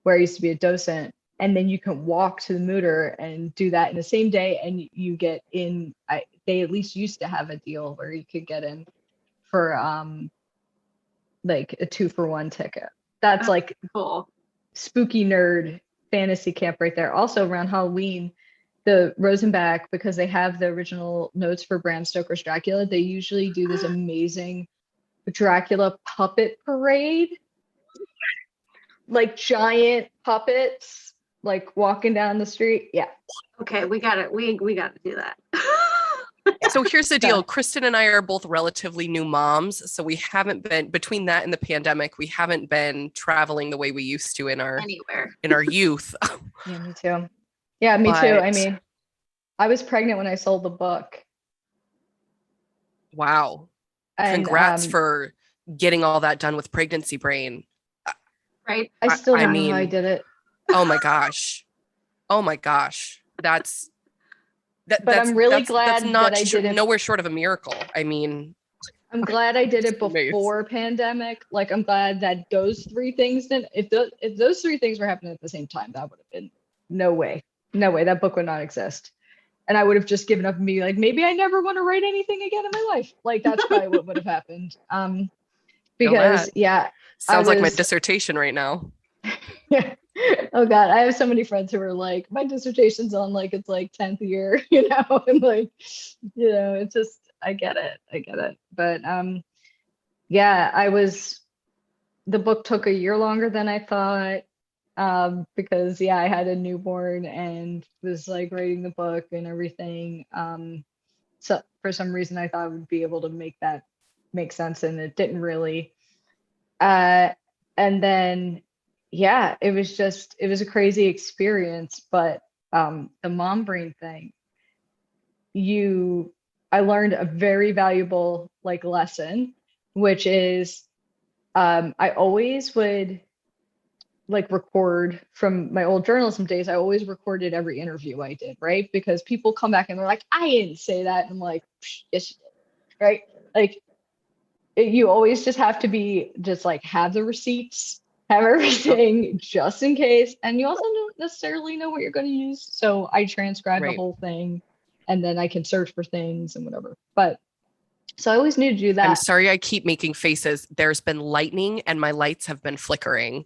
where I used to be a docent. And then you can walk to the Mutter and do that in the same day, and you get in. They at least used to have a deal where you could get in for like a 2-for-1 ticket. That's like Cool. spooky nerd fantasy camp right there. Also around Halloween, the Rosenbach, because they have the original notes for Bram Stoker's Dracula, they usually do this amazing Dracula puppet parade, like giant puppets, like walking down the street. Yeah. Okay, we got it. We got to do that. So here's the deal. Kristen and I are both relatively new moms. So we haven't been, between that and the pandemic, we haven't been traveling the way we used to in our youth. Yeah, me too. Yeah, me too. I mean, I was pregnant when I sold the book. Wow. And, congrats for getting all that done with pregnancy brain. Right. I still don't know how I did it. Oh my gosh. Oh my gosh. That's I'm really glad that's not that I did it. Nowhere short of a miracle. I mean, I'm glad I did it before pandemic. Like, I'm glad that those three things didn't. If those three things were happening at the same time, that would have been no way. That book would not exist. And I would have just given up and be like, maybe I never want to write anything again in my life. Like, that's probably what would have happened. Because sounds like my dissertation right now. Oh God, I have so many friends who are like, my dissertation's on like, it's like 10th year, you know, and like, you know, it's just, I get it. But the book took a year longer than I thought, because I had a newborn and was like writing the book and everything. So for some reason I thought I would be able to make that make sense, and it didn't really. And then it was a crazy experience. But the mom brain thing, I learned a very valuable like lesson, which is I always would like record from my old journalism days. I always recorded every interview I did, right? Because people come back and they're like, I didn't say that. And I'm like, yes, you did, right? Like, you always just have to be just like, have the receipts, have everything just in case. And you also don't necessarily know what you're going to use. So I transcribe the whole thing, and then I can search for things and whatever. But so I always need to do that. I'm sorry, I keep making faces. There's been lightning and my lights have been flickering,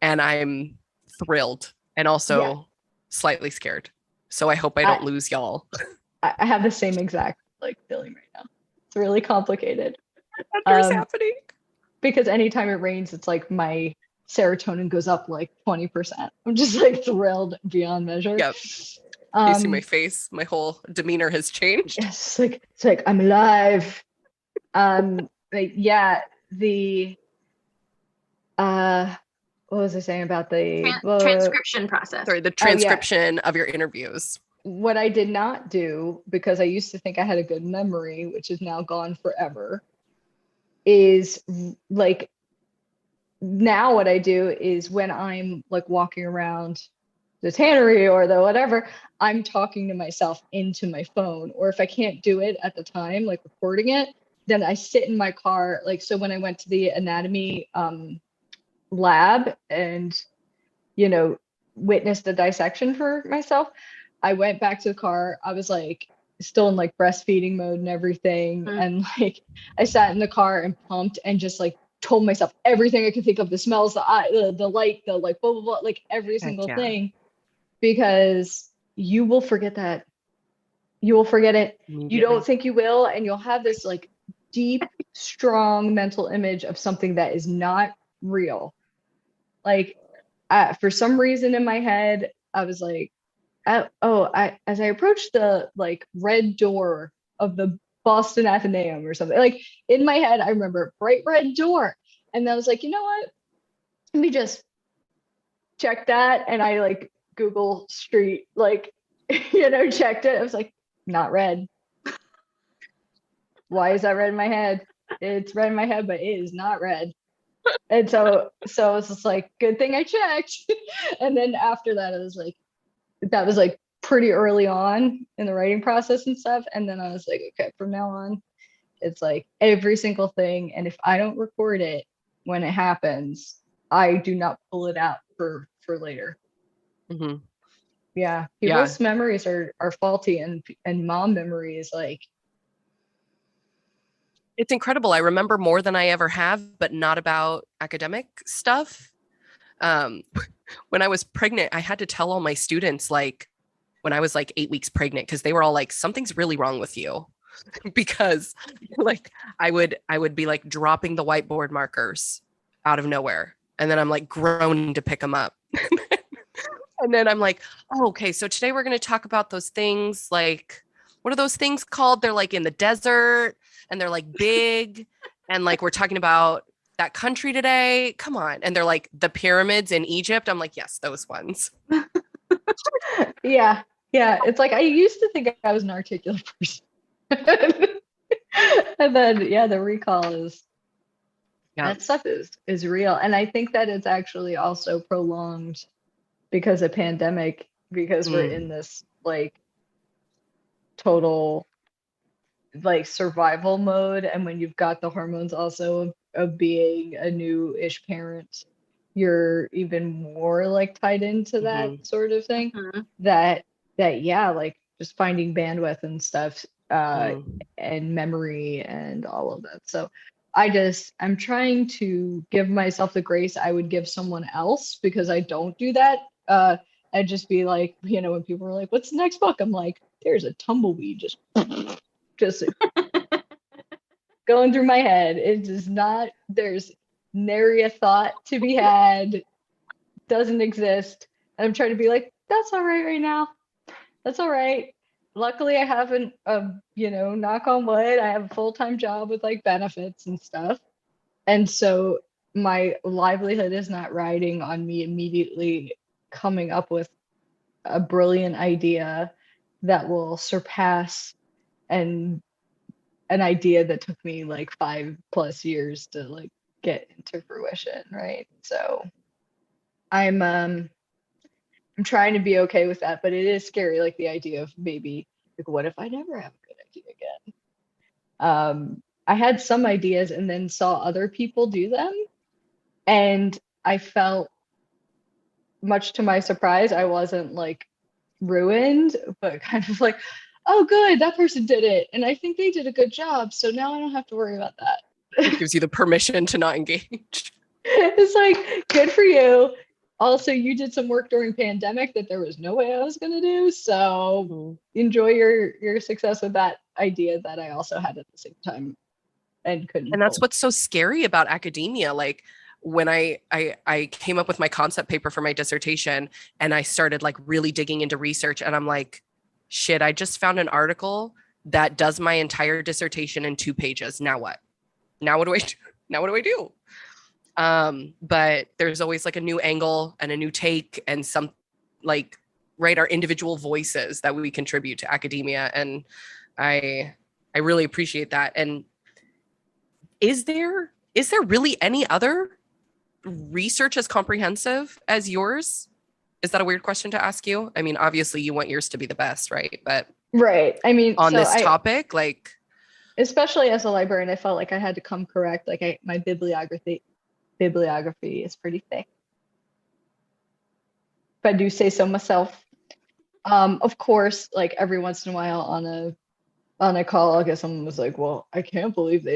and I'm thrilled and also slightly scared. So I hope I don't lose y'all. I have the same exact like feeling right now. It's really complicated. What's happening? Because anytime it rains, it's like my serotonin goes up like 20%. I'm just like thrilled beyond measure. Yep. You see my face, my whole demeanor has changed. It's like I'm alive. Like, what was I saying about the transcription process? Sorry, the transcription of your interviews. What I did not do, because I used to think I had a good memory, which is now gone forever, is like, now what I do is when I'm like walking around the tannery or the whatever, I'm talking to myself into my phone. Or if I can't do it at the time, like recording it, then I sit in my car. Like, so when I went to the anatomy lab and, witnessed the dissection for myself, I went back to the car. I was like still in like breastfeeding mode and everything. And like, I sat in the car and pumped and just like told myself everything I could think of, the smells, the light, the like blah, blah, blah, like every single thing, because you will forget that. You will forget it. You don't think you will. And you'll have this like deep, strong mental image of something that is not real. Like, for some reason in my head, I was like, as I approached the like red door of the Boston Athenaeum or something, like in my head, I remember bright red door. And I was like, you know what? Let me just check that. And I like Google street, like, checked it. I was like, not red. Why is that red in my head? It's red in my head, but it is not red. And so it's just like, good thing I checked. And then after that, it was like, that was like pretty early on in the writing process and stuff. And then I was like, okay, from now on, it's like every single thing. And if I don't record it when it happens, I do not pull it out for later. Mm-hmm. Yeah. People's memories are faulty, and mom memory is like, it's incredible. I remember more than I ever have, but not about academic stuff. When I was pregnant, I had to tell all my students, like, when I was like 8 weeks pregnant, because they were all like, something's really wrong with you. Because like I would be like dropping the whiteboard markers out of nowhere. And then I'm like groaning to pick them up. And then I'm like, oh, okay, so today we're going to talk about those things. Like, what are those things called? They're like in the desert and they're like big. And like, we're talking about that country today. Come on. And they're like the pyramids in Egypt. I'm like, yes, those ones. Yeah. It's like, I used to think I was an articulate person. And then, yeah, the recall is, that stuff is real. And I think that it's actually also prolonged because of pandemic, because we're in this like total like survival mode. And when you've got the hormones also of being a new-ish parent, you're even more like tied into that sort of thing. That yeah, like just finding bandwidth and stuff, and memory and all of that. So I'm trying to give myself the grace I would give someone else, because I don't do that. I'd just be like, when people are like, what's the next book? I'm like, there's a tumbleweed just going through my head. It does not, there's nary a thought to be had, doesn't exist. And I'm trying to be like, that's all right now. That's all right. Luckily, I haven't, knock on wood, I have a full-time job with like benefits and stuff. And so my livelihood is not riding on me immediately coming up with a brilliant idea that will surpass an idea that took me like 5+ years to like get into fruition, right? So I'm trying to be okay with that, but it is scary, like the idea of maybe like, what if I never have a good idea again? I had some ideas and then saw other people do them, and I felt, much to my surprise, I wasn't like ruined, but kind of like, oh good, that person did it and I think they did a good job, so now I don't have to worry about that. It gives you the permission to not engage. It's like, good for you. Also, you did some work during pandemic that there was no way I was going to do, so enjoy your success with that idea that I also had at the same time and couldn't. And that's what's so scary about academia. Like, when I came up with my concept paper for my dissertation and I started like really digging into research, and I'm like, shit, I just found an article that does my entire dissertation in 2 pages. Now what? Now what do I do? Now what do I do? But there's always like a new angle and a new take and some like, right, our individual voices that we contribute to academia. And I really appreciate that. And is there really any other research as comprehensive as yours? Is that a weird question to ask you? I mean, obviously you want yours to be the best, right? But right. I mean, on this topic, like, especially as a librarian, I felt like I had to come correct. Like my bibliography is pretty thick, if I do say so myself. Of course, like every once in a while on a call, I'll get someone was like, well, I can't believe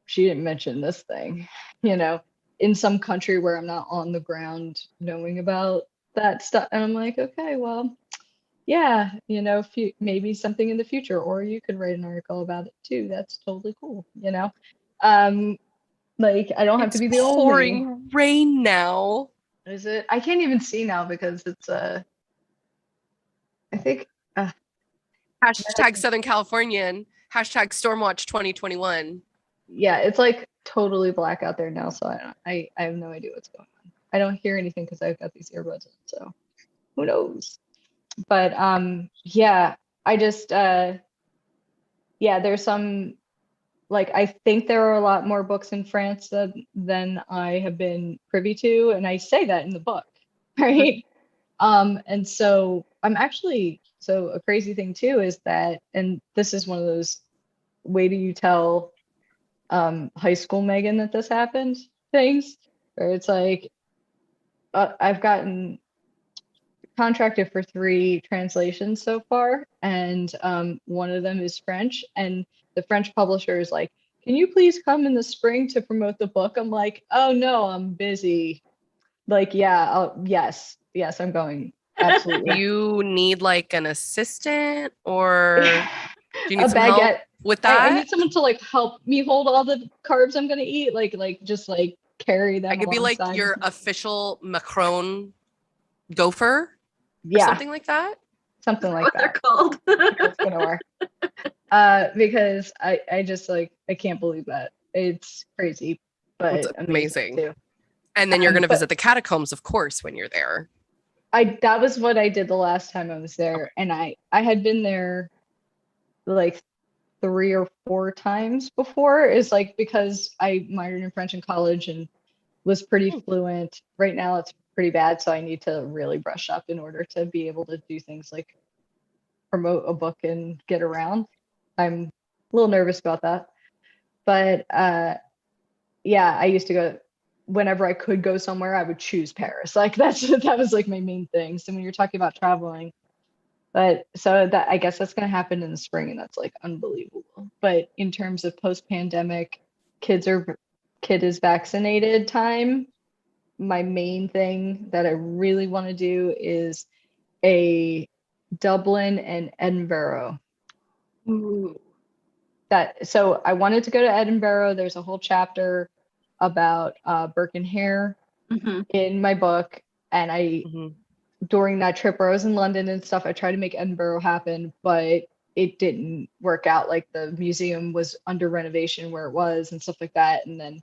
she didn't mention this thing, in some country where I'm not on the ground knowing about that stuff. And I'm like, okay, well, yeah, maybe something in the future, or you could write an article about it too. That's totally cool, Like, I don't have to be the only. Pouring rain now. Is it? I can't even see now because it's I think Hashtag Southern Californian. Hashtag Stormwatch 2021. yeah, it's like totally black out there now, so I have no idea what's going on. I don't hear anything because I've got these earbuds in, so who knows? But yeah, I just yeah, there's some like I think there are a lot more books in France than I have been privy to, and I say that in the book, right? And so I'm actually so a crazy thing too is that, and this is one of those wait do you tell high school Megan that this happened things where it's like I've gotten contracted for 3 translations so far, and one of them is French, and the French publisher is like, can you please come in the spring to promote the book? I'm like, oh no, I'm busy. Like, yeah, yes, I'm going. Do Absolutely. you need like an assistant or do you A need some help baguette. with I that? need someone to like help me hold all the carbs I'm gonna eat, like just like carry them I could be like alongside. your official Macron gopher or Yeah, something like that. something like What they're that. called. That's gonna work. Because I just like I can't believe that. It's crazy, It's but amazing amazing. too. And then you're going to But visit the catacombs, of course, when you're there. that was what I did the last time I was there, and I had been there like 3 or 4 times before. Is like because I minored in French in college and was pretty fluent. Right now it's pretty bad, so I need to really brush up in order to be able to do things like promote a book and get around. I'm a little nervous about that. But yeah, I used to go whenever I could go somewhere, I would choose Paris. Like that was like my main thing. So when you're talking about traveling, but so that I guess that's gonna happen in the spring, and that's like unbelievable. But in terms of post-pandemic, kid is vaccinated time, my main thing that I really want to do is a Dublin and Edinburgh. Ooh. So I wanted to go to Edinburgh. There's a whole chapter about Burke and Hare Mhm. in my book, and I during that trip where I was in London and stuff, I tried to make Edinburgh happen, but it didn't work out. Like the museum was under renovation where it was and stuff like that, and then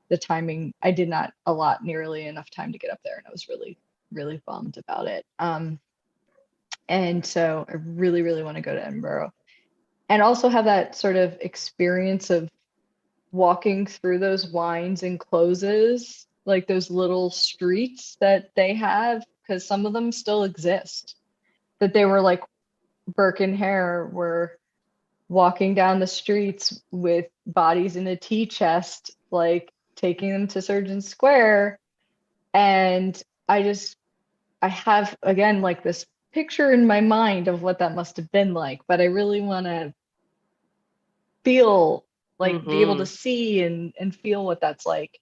the timing, I did not allot nearly enough time to get up there, and I was really, really bummed about it. And so I really, really want to go to Edinburgh and also have that sort of experience of walking through those wines and closes, like those little streets that they have, because some of them still exist. That they were like Burke and Hare were walking down the streets with bodies in a tea chest, like taking them to Surgeon Square. And I have again like this picture in my mind of what that must have been like, but I really want to feel like be able to see and feel what that's like.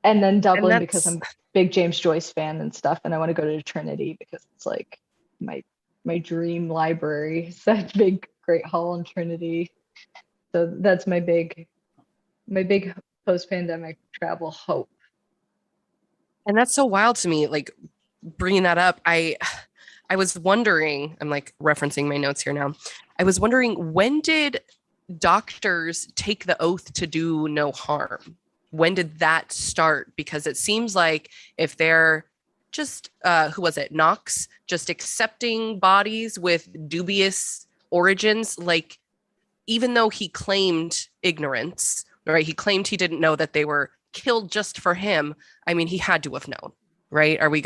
And then Dublin because I'm a big James Joyce fan and stuff, and I want to go to Trinity because it's like my dream library. It's that big Great Hall in Trinity. So that's my big post-pandemic travel hope. And that's so wild to me, like bringing that up. I was wondering, I'm like referencing my notes here now. I was wondering, when did doctors take the oath to do no harm? When did that start? Because it seems like if they're just, who was it, Knox, just accepting bodies with dubious origins, like even though he claimed ignorance, right? He claimed he didn't know that they were killed just for him. I mean, he had to have known, right? Are we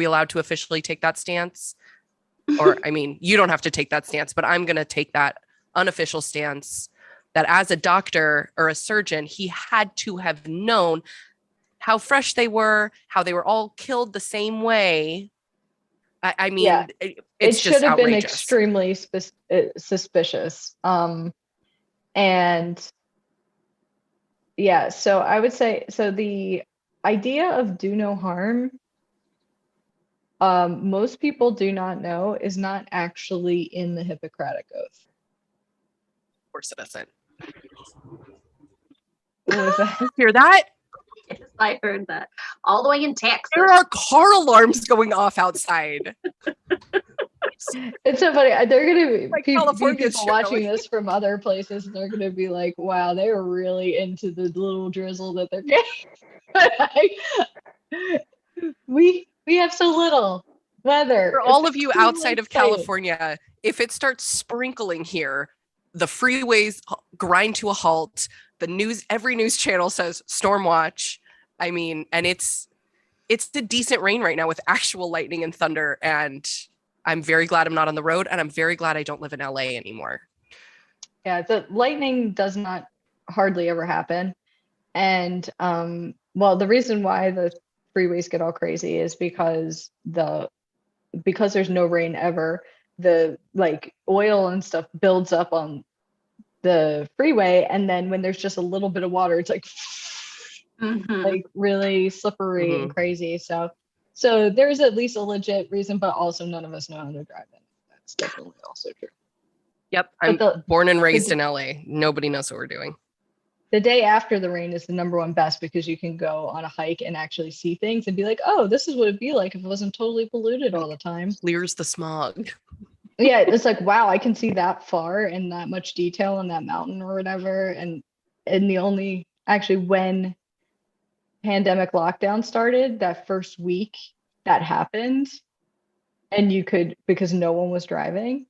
allowed to officially take that stance? Or, I mean, you don't have to take that stance, but I'm going to take that unofficial stance that as a doctor or a surgeon, he had to have known how fresh they were, how they were all killed the same way. I mean, yeah, it's it just should have been outrageous. extremely suspicious. And yeah, so I would say, so the idea of do no harm, most people do not know is not actually in the Hippocratic Oath. Of course it isn't. What was that? Hear that? Yes, I heard that. all the way in Texas. There are car alarms going off outside. It's so funny. They're gonna be Like people California's watching showing. this from other places, and they're gonna be like, "Wow, they were really into the little drizzle that they're getting." we have so little weather. For all It's of you extremely outside of exciting. California, if it starts sprinkling here, the freeways grind to a halt. Every news channel says storm watch. I mean, and it's the decent rain right now with actual lightning and thunder. And I'm very glad I'm not on the road, and I'm very glad I don't live in LA anymore. Yeah, the lightning does not hardly ever happen. And well, the reason why the freeways get all crazy is because there's no rain ever, the like oil and stuff builds up on the freeway, and then when there's just a little bit of water, it's like like really slippery and crazy. So there's at least a legit reason, but also none of us know how to drive it. That's definitely also true. Yep, I'm born and raised in LA. Nobody knows what we're doing. The day after the rain is the number one best, because you can go on a hike and actually see things and be like, oh, this is what it'd be like if it wasn't totally polluted all the time. Clears the smog. Yeah, it's like, wow, I can see that far and that much detail on that mountain or whatever. And the only, actually, when pandemic lockdown started, that first week that happened, and you could, because no one was driving,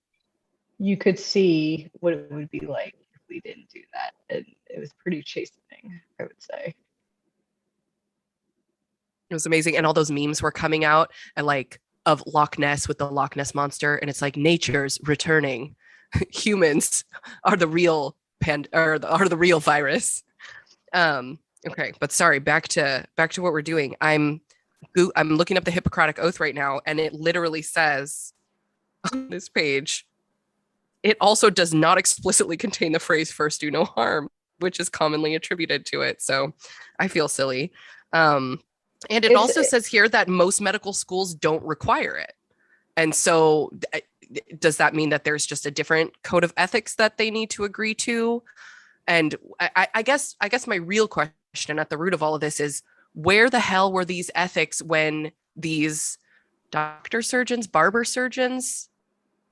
you could see what it would be like if we didn't do that. And it was pretty chastening, I would say. It was amazing. And all those memes were coming out, and like of Loch Ness with the Loch Ness monster. And it's like, nature's returning. Humans are the real are the real virus. Okay, but sorry, back to what we're doing. I'm looking up the Hippocratic Oath right now, and it literally says on this page, it also does not explicitly contain the phrase "first do no harm," which is commonly attributed to it. So I feel silly. And it also says here that most medical schools don't require it. And so does that mean that there's just a different code of ethics that they need to agree to? And I guess my real question at the root of all of this is, where the hell were these ethics when these doctor surgeons, barber surgeons,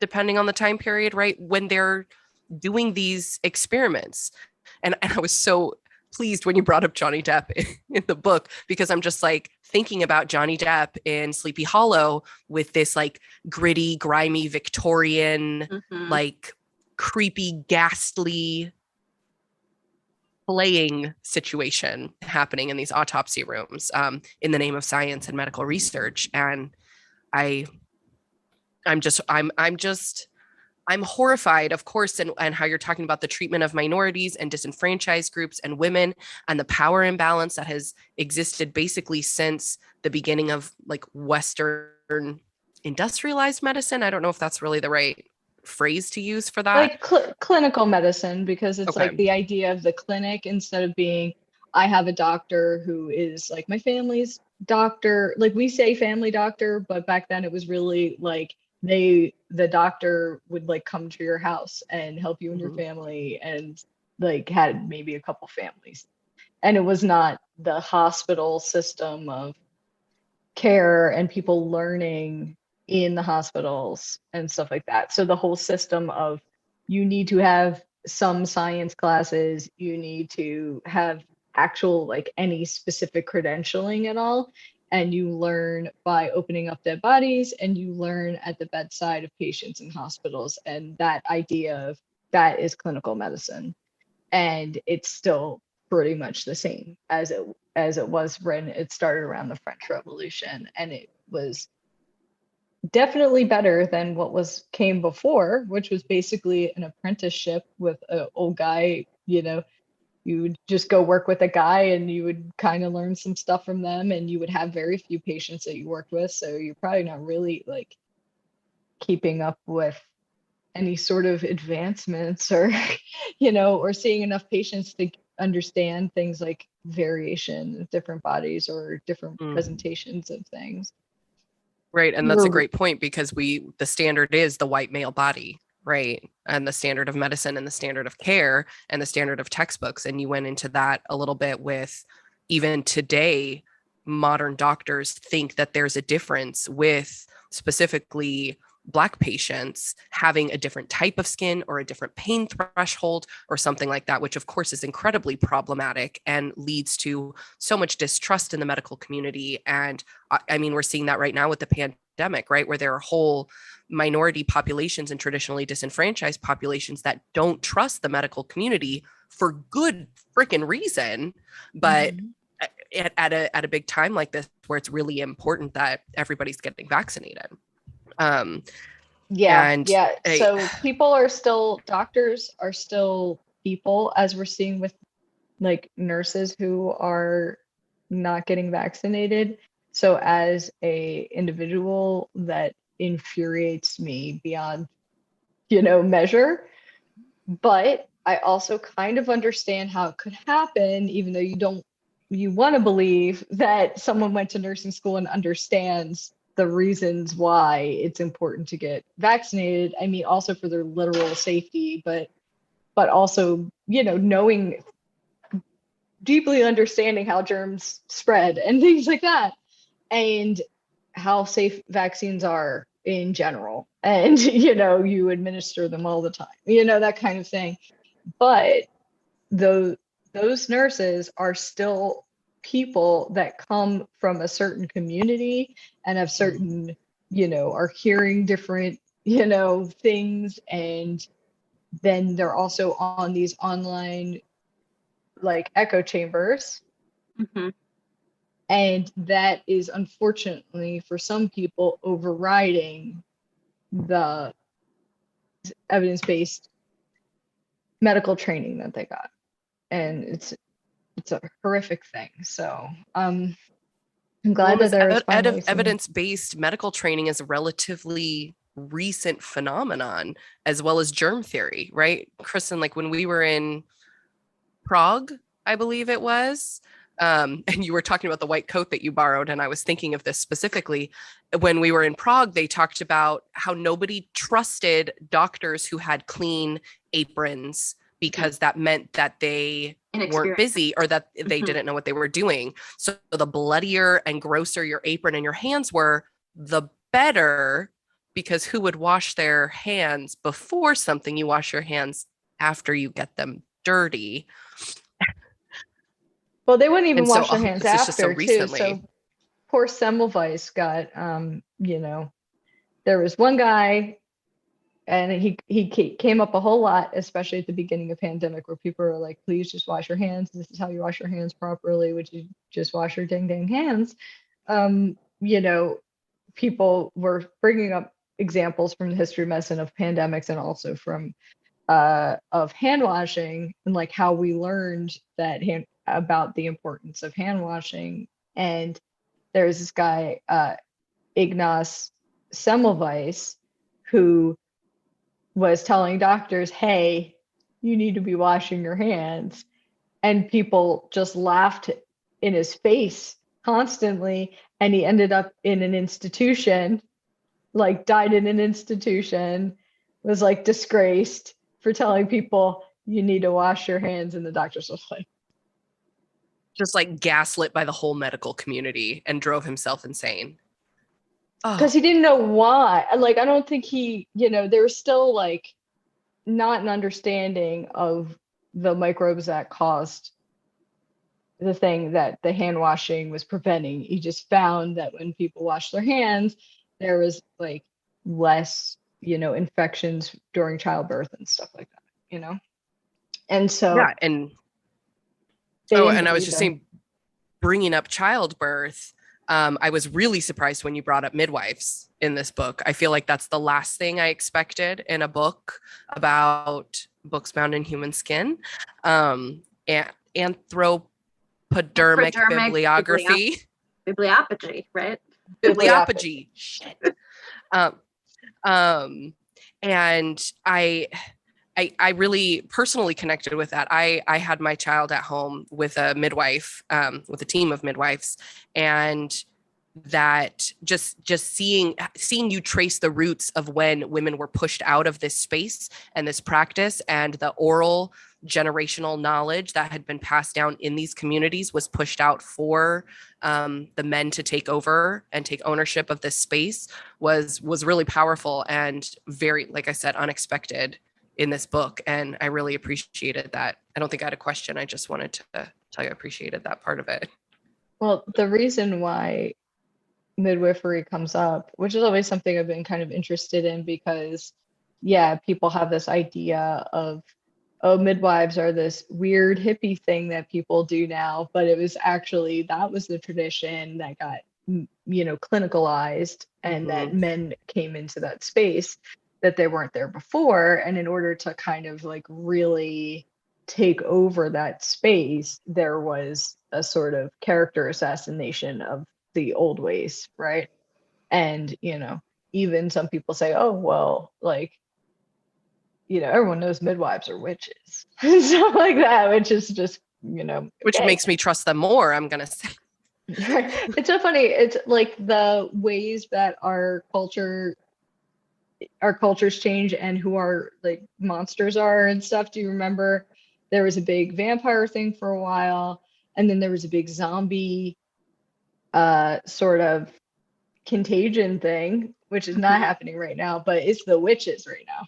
depending on the time period, right, when they're doing these experiments? And I was so pleased when you brought up Johnny Depp in the book, because I'm just like thinking about Johnny Depp in Sleepy Hollow with this like gritty, grimy, Victorian, like creepy, ghastly playing situation happening in these autopsy rooms in the name of science and medical research. And I'm horrified, of course, and how you're talking about the treatment of minorities and disenfranchised groups and women, and the power imbalance that has existed basically since the beginning of like Western industrialized medicine. I don't know if that's really the right phrase to use for that. Like clinical medicine, because it's like the idea of the clinic, instead of being, I have a doctor who is like my family's doctor. Like we say family doctor, but back then it was really like the doctor would like come to your house and help you and your family, and like had maybe a couple families. And it was not the hospital system of care and people learning in the hospitals and stuff like that. So the whole system of, you need to have some science classes, you need to have actual like any specific credentialing at all, and you learn by opening up dead bodies, and you learn at the bedside of patients in hospitals. And that idea of that is clinical medicine, and it's still pretty much the same as it was when it started around the French Revolution. And it was definitely better than what came before, which was basically an apprenticeship with an old guy. You would just go work with a guy, and you would kind of learn some stuff from them, and you would have very few patients that you worked with. So you're probably not really like keeping up with any sort of advancements, or, or seeing enough patients to understand things like variation of different bodies or different presentations of things. Right. And that's a great point, because the standard is the white male body, right? And the standard of medicine and the standard of care and the standard of textbooks. And you went into that a little bit with, even today, modern doctors think that there's a difference with specifically Black patients having a different type of skin or a different pain threshold or something like that, which of course is incredibly problematic and leads to so much distrust in the medical community. And I mean, we're seeing that right now with the pandemic, right? Where there are whole minority populations and traditionally disenfranchised populations that don't trust the medical community for good freaking reason. But at a big time like this, where it's really important that everybody's getting vaccinated. So doctors are still people, as we're seeing with like nurses who are not getting vaccinated. So as a individual, that infuriates me beyond, measure. But I also kind of understand how it could happen, even though you want to believe that someone went to nursing school and understands the reasons why it's important to get vaccinated. I mean, also for their literal safety, but also, knowing, deeply understanding how germs spread and things like that, and how safe vaccines are in general. And, you administer them all the time, that kind of thing. But those nurses are still people that come from a certain community and have certain, are hearing different, things. And then they're also on these online like echo chambers. And that is unfortunately for some people overriding the evidence-based medical training that they got. And it's a horrific thing. So I'm glad that there is finally evidence-based medical training is a relatively recent phenomenon, as well as germ theory, right? Kristen, like when we were in Prague, I believe it was, and you were talking about the white coat that you borrowed, and I was thinking of this specifically. When we were in Prague, they talked about how nobody trusted doctors who had clean aprons because that meant that they weren't busy or that they didn't know what they were doing. So the bloodier and grosser your apron and your hands were, the better, because who would wash their hands before something? You wash your hands after you get them dirty. Well, they wouldn't even wash their hands after, too. Recently. So poor Semmelweis got, there was one guy, and he came up a whole lot, especially at the beginning of pandemic, where people are like, please just wash your hands. This is how you wash your hands properly, which is just wash your dang hands. People were bringing up examples from the history of medicine of pandemics, and also from of hand washing, and like how we learned that about the importance of hand washing. And there's this guy, Ignaz Semmelweis, who was telling doctors, hey, you need to be washing your hands. And people just laughed in his face constantly. And he ended up in an institution, like died in an institution, was like disgraced for telling people you need to wash your hands. And the doctors was like, just like gaslit by the whole medical community and drove himself insane. Because he didn't know why. Like, I don't think there was still like not an understanding of the microbes that caused the thing that the hand washing was preventing. He just found that when people washed their hands, there was like less, infections during childbirth and stuff like that, And so. Yeah. And I was just saying, bringing up childbirth, I was really surprised when you brought up midwives in this book. I feel like that's the last thing I expected in a book about books bound in human skin. Anthropodermic bibliography. Bibliophagy, right? Bibliophagy. Shit. And I really personally connected with that. I had my child at home with a midwife, with a team of midwives, and that just seeing you trace the roots of when women were pushed out of this space and this practice, and the oral generational knowledge that had been passed down in these communities was pushed out for the men to take over and take ownership of this space was really powerful and very, like I said, unexpected in this book. And I really appreciated that. I don't think I had a question. I just wanted to tell you I appreciated that part of it. Well, the reason why midwifery comes up, which is always something I've been kind of interested in, because yeah, people have this idea of, oh, midwives are this weird hippie thing that people do now, but it was actually, that was the tradition that got, clinicalized, and that men came into that space that they weren't there before. And in order to kind of like really take over that space, there was a sort of character assassination of the old ways, right? And even some people say, oh well, like, everyone knows midwives are witches and stuff like that, which is just, which makes me trust them more, I'm gonna say. It's so funny. It's like the ways that our cultures change and who our like monsters are and stuff. Do you remember there was a big vampire thing for a while, and then there was a big zombie sort of contagion thing, which is not happening right now, but it's the witches right now.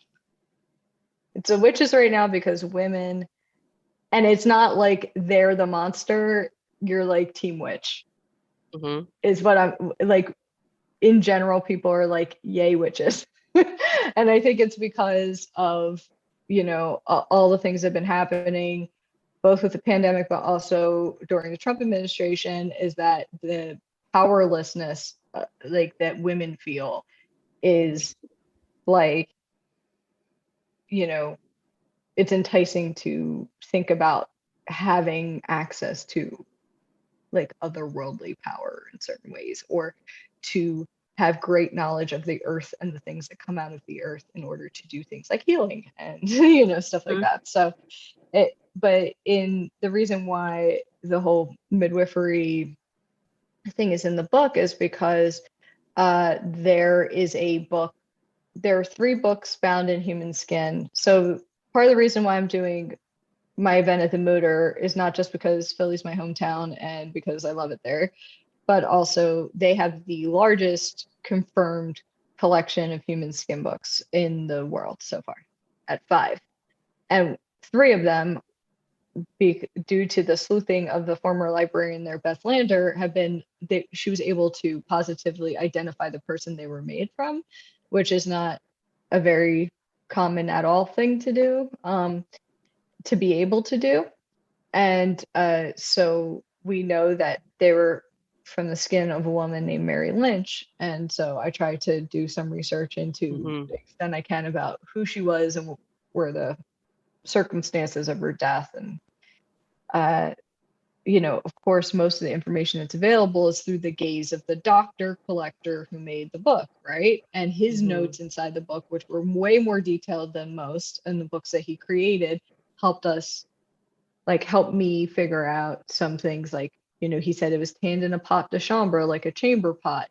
It's the witches right now because women, and it's not like they're the monster, you're like team witch. Is what I'm like. In general, people are like, yay, witches. And I think it's because of, all the things that have been happening, both with the pandemic, but also during the Trump administration, is that the powerlessness like that women feel is like, it's enticing to think about having access to like otherworldly power in certain ways, or to have great knowledge of the earth and the things that come out of the earth in order to do things like healing and stuff like that. So but in the reason why the whole midwifery thing is in the book is because there are 3 books bound in human skin. So part of the reason why I'm doing my event at the Motor is not just because Philly's my hometown and because I love it there, but also they have the largest confirmed collection of human skin books in the world so far, at 5. And 3 of them, due to the sleuthing of the former librarian there, Beth Lander, she was able to positively identify the person they were made from, which is not a very common at all thing to do, to be able to do. And so we know that they were from the skin of a woman named Mary Lynch. And so I tried to do some research into the extent I can about who she was and were the circumstances of her death. And, of course, most of the information that's available is through the gaze of the doctor collector who made the book, right? And his notes inside the book, which were way more detailed than most in the books that he created, helped me figure out some things. Like, he said it was tanned in a pot de chambre, like a chamber pot.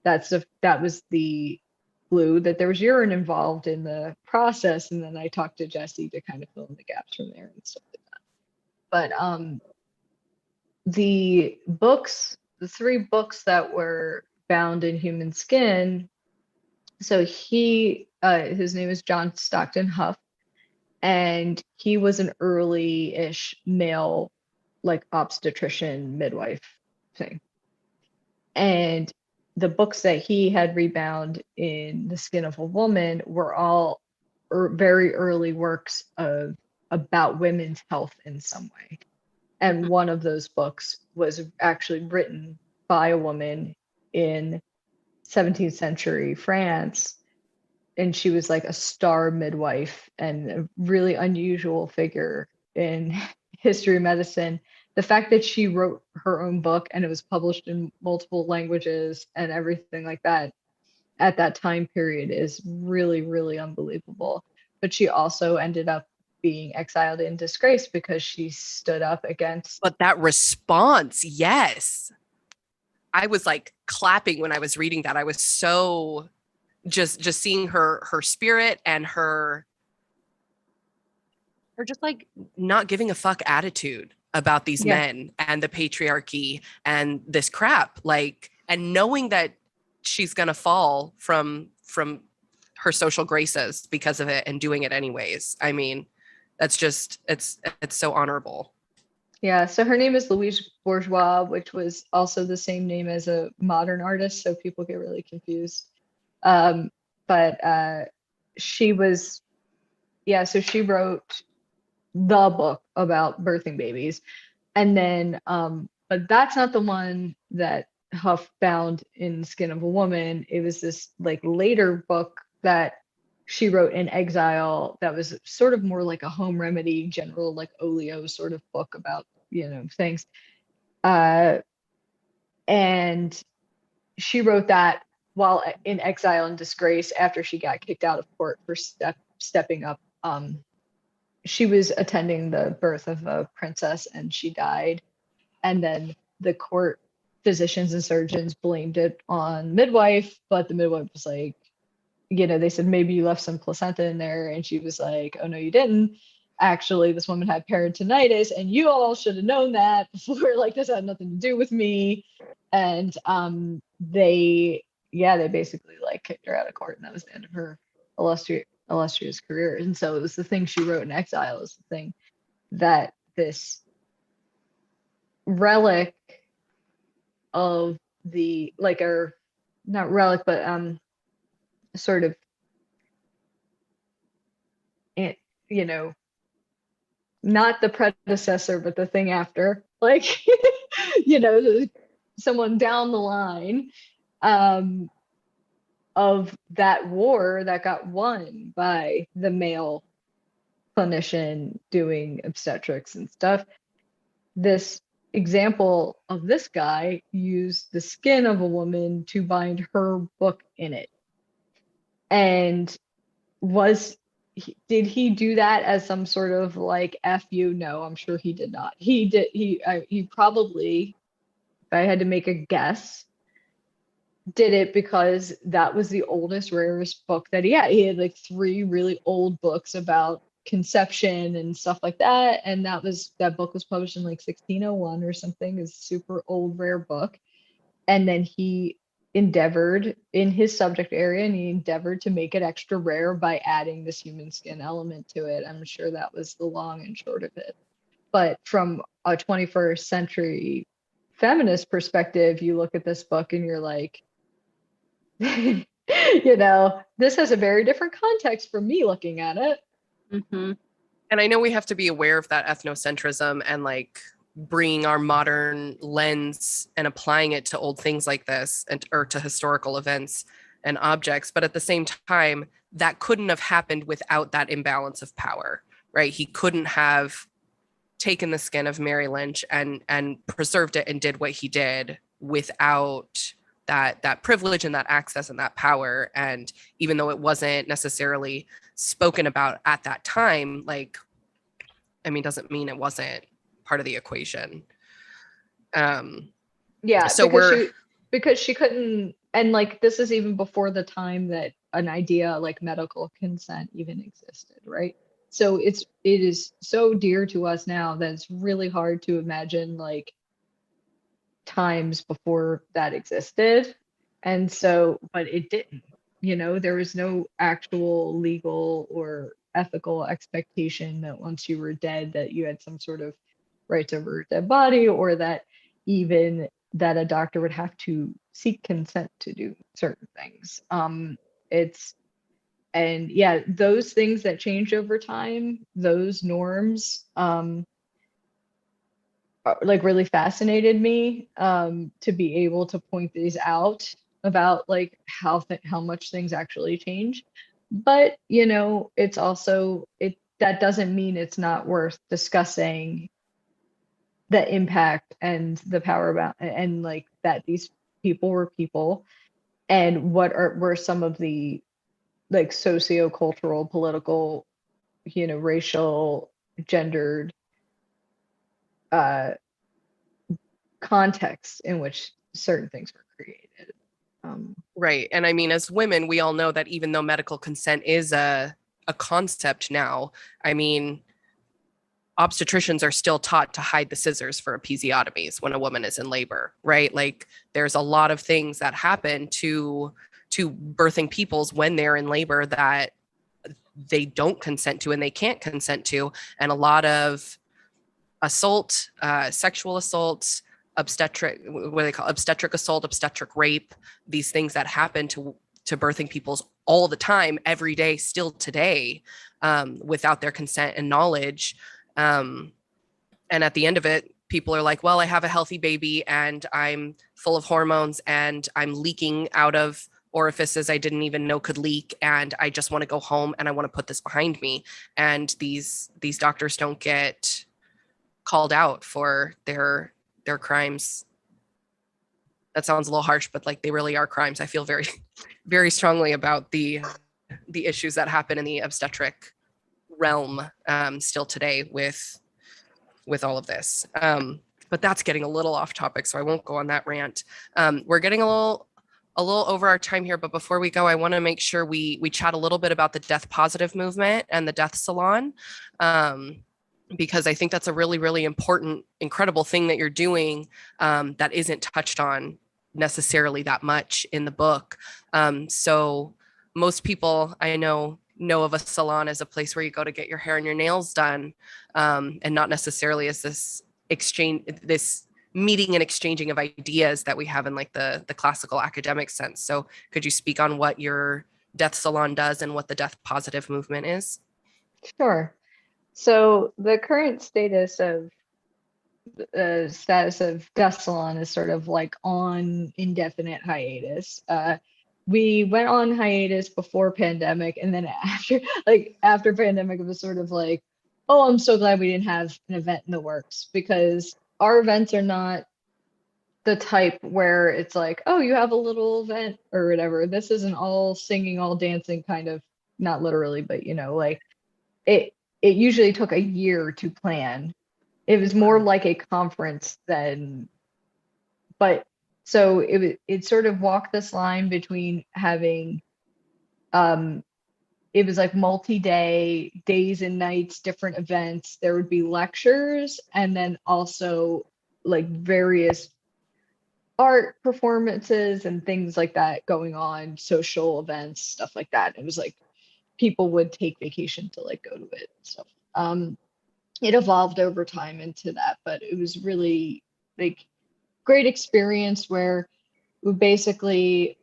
That was the clue that there was urine involved in the process. And then I talked to Jesse to kind of fill in the gaps from there and stuff like that. But the 3 books that were bound in human skin. So his name is John Stockton Huff, and he was an early-ish male, like obstetrician midwife thing. And the books that he had rebound in the skin of a woman were all very early works about women's health in some way. And one of those books was actually written by a woman in 17th century France. And she was like a star midwife and a really unusual figure in history of medicine. The fact that she wrote her own book and it was published in multiple languages and everything like that at that time period is really, really unbelievable. But she also ended up being exiled in disgrace because she stood up against. But that response, yes. I was like clapping when I was reading that. I was so just seeing her spirit and her her just like not giving a fuck attitude about these Yeah. men and the patriarchy and this crap, like, and knowing that she's gonna fall from her social graces because of it and doing it anyways. I mean, that's just it's so honorable. Yeah, so her name is Louise Bourgeois, which was also the same name as a modern artist, so people get really confused. But she was, yeah, so she wrote the book about birthing babies. And then, but that's not the one that Huff found in Skin of a Woman. It was this like later book that she wrote in exile that was sort of more like a home remedy, general like oleo sort of book about, things. And she wrote that while in exile and disgrace after she got kicked out of court for stepping up. She was attending the birth of a princess and she died. And then the court physicians and surgeons blamed it on midwife, but the midwife was like, they said, maybe you left some placenta in there. And she was like, oh, no, you didn't. Actually, this woman had peritonitis and you all should have known that before. Like, this had nothing to do with me. And they basically like kicked her out of court, and that was the end of her illustrious career. And so it was the thing she wrote in exile is the thing that this relic of the like, or not relic, but sort of, not the predecessor, but the thing after, like, someone down the line of that war that got won by the male clinician doing obstetrics and stuff. This example of this guy used the skin of a woman to bind her book in it. And did he do that as some sort of like F you? No, I'm sure he did not. He probably, if I had to make a guess, did it because that was the oldest, rarest book that he had. He had like 3 really old books about conception and stuff like that. And that book was published in like 1601 or something, is super old, rare book. And then he endeavored in his subject area, and he endeavored to make it extra rare by adding this human skin element to it. I'm sure that was the long and short of it. But from a 21st century feminist perspective, you look at this book and you're like, this has a very different context from me looking at it. Mm-hmm. And I know we have to be aware of that ethnocentrism and like bringing our modern lens and applying it to old things like this or to historical events and objects. But at the same time, that couldn't have happened without that imbalance of power, right? He couldn't have taken the skin of Mary Lynch and preserved it and did what he did without that privilege and that access and that power. And even though it wasn't necessarily spoken about at that time, like, I mean, doesn't mean it wasn't part of the equation. Yeah, so because she couldn't, and like this is even before the time that an idea like medical consent even existed, right? So it is so dear to us now that it's really hard to imagine like times before that existed. And so, but it didn't, there was no actual legal or ethical expectation that once you were dead that you had some sort of rights over a dead body, or that even that a doctor would have to seek consent to do certain things. And yeah, those things that change over time, those norms, like really fascinated me, to be able to point these out about like how much things actually change. But it's also that doesn't mean it's not worth discussing the impact and the power about, and like that these people were people, and were some of the like socio-cultural, political, racial, gendered contexts in which certain things were created. Right. And I mean, as women, we all know that even though medical consent is a concept now, I mean, obstetricians are still taught to hide the scissors for episiotomies when a woman is in labor, right? Like there's a lot of things that happen to birthing peoples when they're in labor that they don't consent to and they can't consent to. And a lot of assault, sexual assaults, obstetric, what do they call obstetric assault, obstetric rape, these things that happen to birthing peoples all the time, every day, still today, without their consent and knowledge. And at the end of it, people are like, well, I have a healthy baby and I'm full of hormones and I'm leaking out of orifices I didn't even know could leak. And I just want to go home and I want to put this behind me. And these doctors don't get called out for their crimes. That sounds a little harsh, but like they really are crimes. I feel very, very strongly about the issues that happen in the obstetric realm still today with all of this. But that's getting a little off topic, so I won't go on that rant. We're getting a little over our time here, but before we go, I want to make sure we chat a little bit about the death positive movement and the death salon, because I think that's a really, really important, incredible thing that you're doing that isn't touched on necessarily that much in the book. So most people I know of a salon as a place where you go to get your hair and your nails done, and not necessarily as this meeting and exchanging of ideas that we have in like the classical academic sense. So could you speak on what your death salon does and what the death positive movement is? Sure. So the current status of death salon is sort of like on indefinite hiatus. We went on hiatus before pandemic, and then after pandemic, it was sort of like, oh, I'm so glad we didn't have an event in the works, because our events are not the type where it's like, oh, you have a little event or whatever. This isn't all singing, all dancing kind of, not literally, but like it usually took a year to plan. It was more like a conference than, but so it sort of walked this line between having, it was like multi-day, days and nights, different events. There would be lectures, and then also like various art performances and things like that going on, social events, stuff like that. It was like people would take vacation to like go to it and stuff. It evolved over time into that, but it was really like great experience where we basically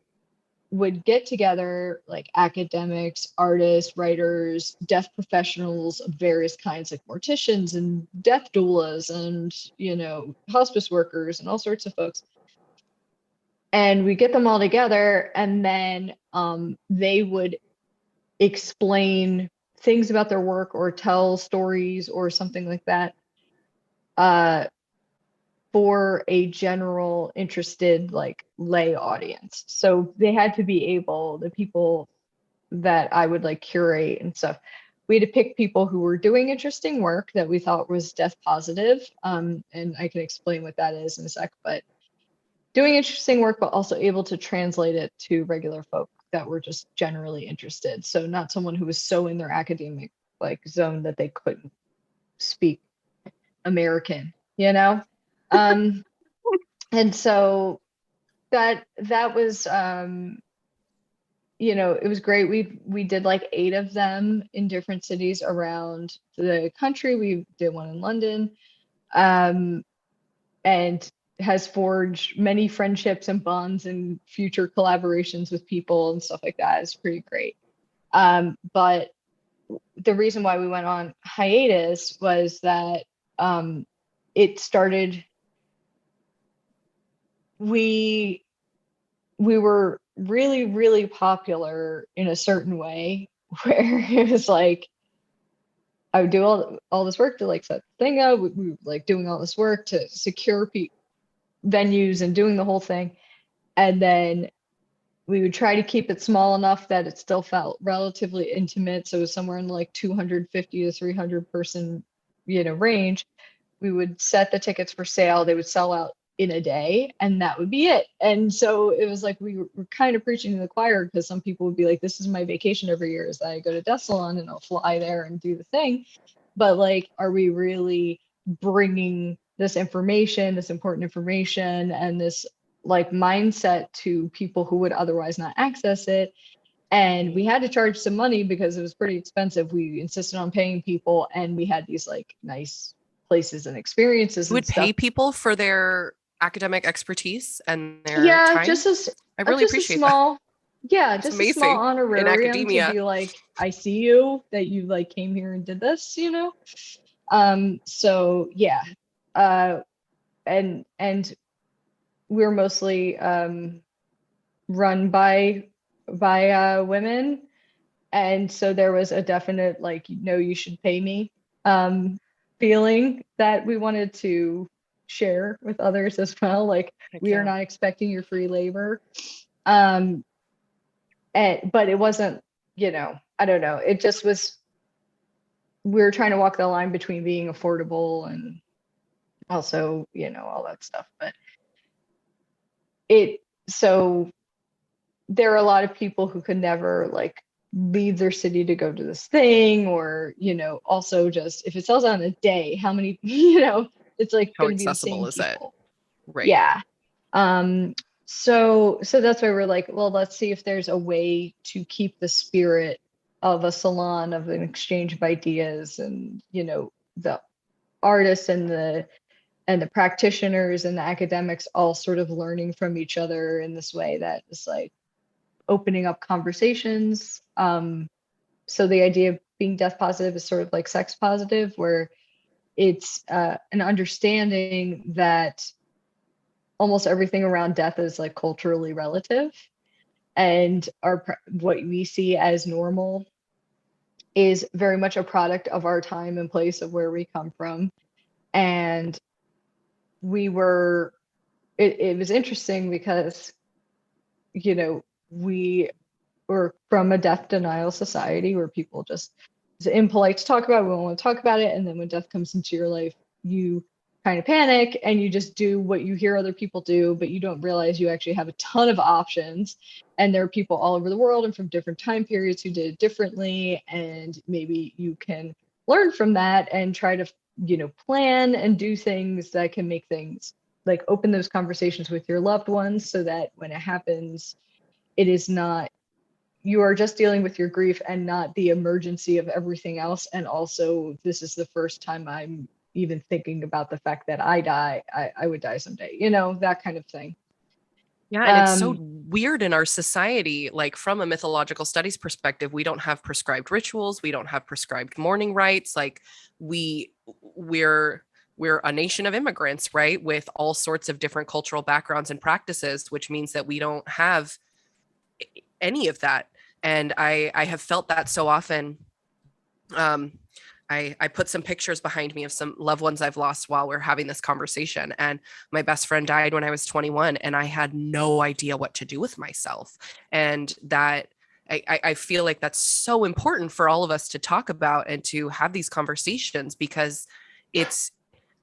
would get together like academics, artists, writers, death professionals of various kinds, like morticians and death doulas and hospice workers and all sorts of folks. And we get them all together, and then they would explain things about their work or tell stories or something like that for a general interested like lay audience. So they had to be able, the people that I would like curate and stuff, we had to pick people who were doing interesting work that we thought was death positive. And I can explain what that is in a sec, but doing interesting work, but also able to translate it to regular folk that were just generally interested. So not someone who was so in their academic like zone that they couldn't speak American, and so that was it was great. We did like 8 of them in different cities around the country. We did one in London, and has forged many friendships and bonds and future collaborations with people and stuff like that. It's pretty great. But the reason why we went on hiatus was that it started, we were really, really popular in a certain way, where it was like, I would do all this work to like set the thing up. We were like doing all this work to secure venues and doing the whole thing. And then we would try to keep it small enough that it still felt relatively intimate. So it was somewhere in like 250 to 300 person, range. We would set the tickets for sale. They would sell out in a day, and that would be it. And so it was like we were kind of preaching to the choir, because some people would be like, this is my vacation every year, is that I go to Death Salon and I'll fly there and do the thing. but like, are we really bringing this information, this important information, and this like mindset to people who would otherwise not access it? And we had to charge some money because it was pretty expensive. We insisted on paying people, and we had these like nice places and experiences You and would pay stuff. people for their academic expertise and their Yeah, time. just as I really just a appreciate small, yeah, It's just a small amazing in honorarium to academia. be like, I see you, that you like came here and did this, you know? So yeah. And we're mostly run by women. And so there was a definite like, no, you should pay me feeling that we wanted to share with others as well. Like, Heck we are yeah. not expecting your free labor. But it wasn't, you know, I don't know. It just was, we were trying to walk the line between being affordable and also, you know, all that stuff. But so there are a lot of people who could never like leave their city to go to this thing, or, you know, also just if it sells out in a day, how many, you know, it's like How going to be the accessible same is it? people. Right. Yeah. So that's why we're like, well, let's see if there's a way to keep the spirit of a salon, of an exchange of ideas, and, you know, the artists and the practitioners and the academics all sort of learning from each other in this way that is like opening up conversations. So the idea of being death positive is sort of like sex positive, where it's an understanding that almost everything around death is like culturally relative, and what we see as normal is very much a product of our time and place of where we come from. And it was interesting because, you know, we were from a death denial society where people just, it's impolite to talk about it, we don't want to talk about it, and then when death comes into your life, you kind of panic and you just do what you hear other people do, but you don't realize you actually have a ton of options, and there are people all over the world and from different time periods who did it differently, and maybe you can learn from that and try to, you know, plan and do things that can make things like open those conversations with your loved ones, so that when it happens, it is not, you are just dealing with your grief and not the emergency of everything else. And also, this is the first time I'm even thinking about the fact that I would die someday, you know, that kind of thing. Yeah, and it's so weird in our society. Like, from a mythological studies perspective, we don't have prescribed rituals, we don't have prescribed mourning rites. Like, we're a nation of immigrants, right, with all sorts of different cultural backgrounds and practices, which means that we don't have any of that. And I have felt that so often. I put some pictures behind me of some loved ones I've lost while we're having this conversation. And my best friend died when I was 21, and I had no idea what to do with myself. And that I feel like that's so important for all of us to talk about and to have these conversations, because it's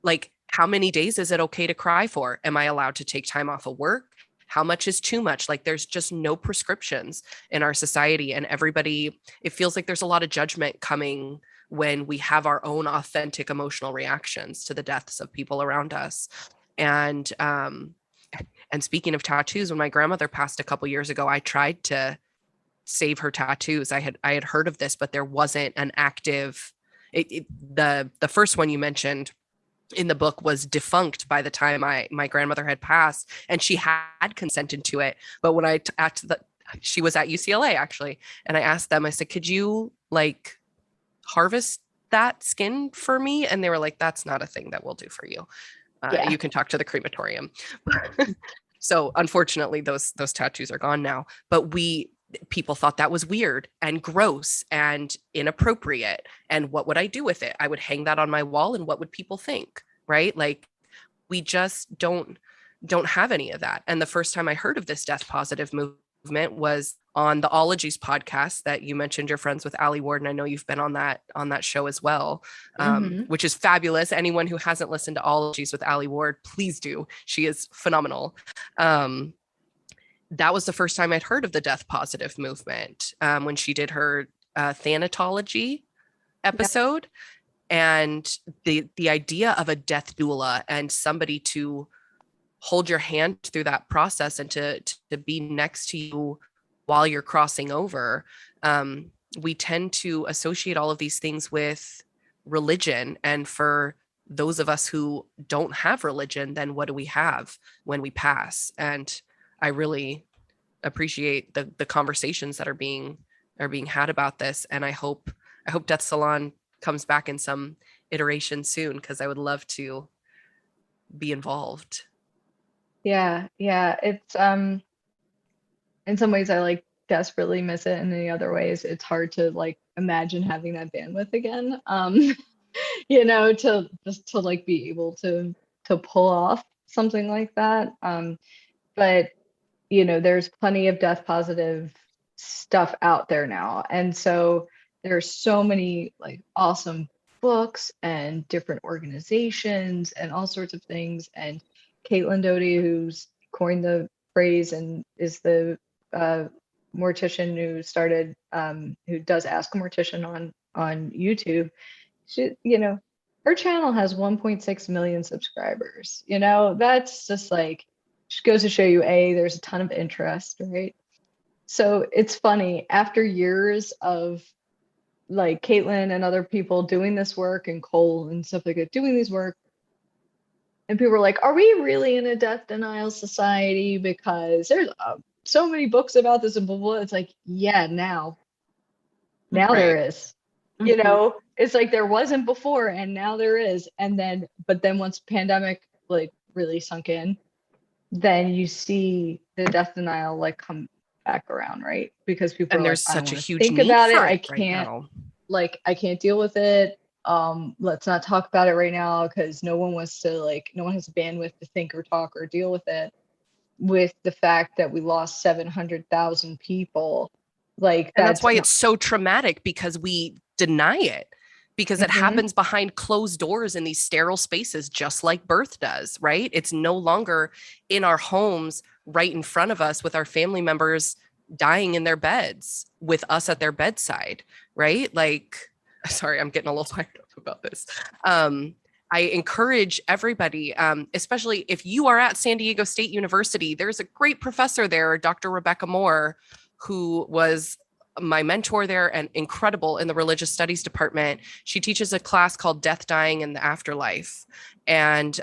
like, how many days is it okay to cry for? Am I allowed to take time off of work? How much is too much? Like, there's just no prescriptions in our society, and everybody, it feels like there's a lot of judgment coming when we have our own authentic emotional reactions to the deaths of people around us. And speaking of tattoos, when my grandmother passed a couple years ago, I tried to save her tattoos. I had heard of this, but there wasn't an active, the first one you mentioned in the book was defunct by the time my grandmother had passed, and she had consented to it. But when she was at UCLA actually, and I asked them, I said, could you like harvest that skin for me? And they were like, that's not a thing that we'll do for you. Yeah. You can talk to the crematorium. So unfortunately, those tattoos are gone now. But people thought that was weird and gross and inappropriate. And what would I do with it? I would hang that on my wall, and what would people think? Right? Like, we just don't have any of that. And the first time I heard of this death positive movement was on the Ologies podcast that you mentioned. You're friends with Allie Ward, and I know you've been on that show as well, which is fabulous. Anyone who hasn't listened to Ologies with Allie Ward, please do. She is phenomenal. That was the first time I'd heard of the death positive movement, when she did her thanatology episode. And the idea of a death doula and somebody to hold your hand through that process and to be next to you while you're crossing over. We tend to associate all of these things with religion. And for those of us who don't have religion, then what do we have when we pass? And I really appreciate the conversations that are being had about this. And I hope Death Salon comes back in some iteration soon, because I would love to be involved. Yeah, it's in some ways I like desperately miss it, and in the other ways it's hard to like imagine having that bandwidth again. To just to like be able to pull off something like that. But there's plenty of death positive stuff out there now. And so there's so many like awesome books and different organizations and all sorts of things. And Caitlin Doty, who's coined the phrase and is the mortician who started, who does Ask a Mortician on YouTube. She, her channel has 1.6 million subscribers. That's just like, just goes to show you, there's a ton of interest, right? So it's funny, after years of like Caitlin and other people doing this work, and Cole and stuff like that, doing these work, and people are like, are we really in a death denial society? Because there's so many books about this and blah, blah. It's like, yeah, now Right. there is. It's like there wasn't before, and now there is. But then once pandemic like really sunk in, then you see the death denial like come back around, right? Because people And are there's like, I don't such a want to huge think need about it. for I it right can't now. I can't deal with it. Let's not talk about it right now, because no one has the bandwidth to think or talk or deal with it. With the fact that we lost 700,000 people, like And that's why not, it's so traumatic, because we deny it, because it happens behind closed doors in these sterile spaces, just like birth does, right? It's no longer in our homes right in front of us with our family members dying in their beds with us at their bedside, right? Like, sorry, I'm getting a little fired up about this. I encourage everybody, especially if you are at San Diego State University, there's a great professor there, Dr. Rebecca Moore, who was my mentor there and incredible in the religious studies department. She teaches a class called Death, Dying, and the Afterlife. And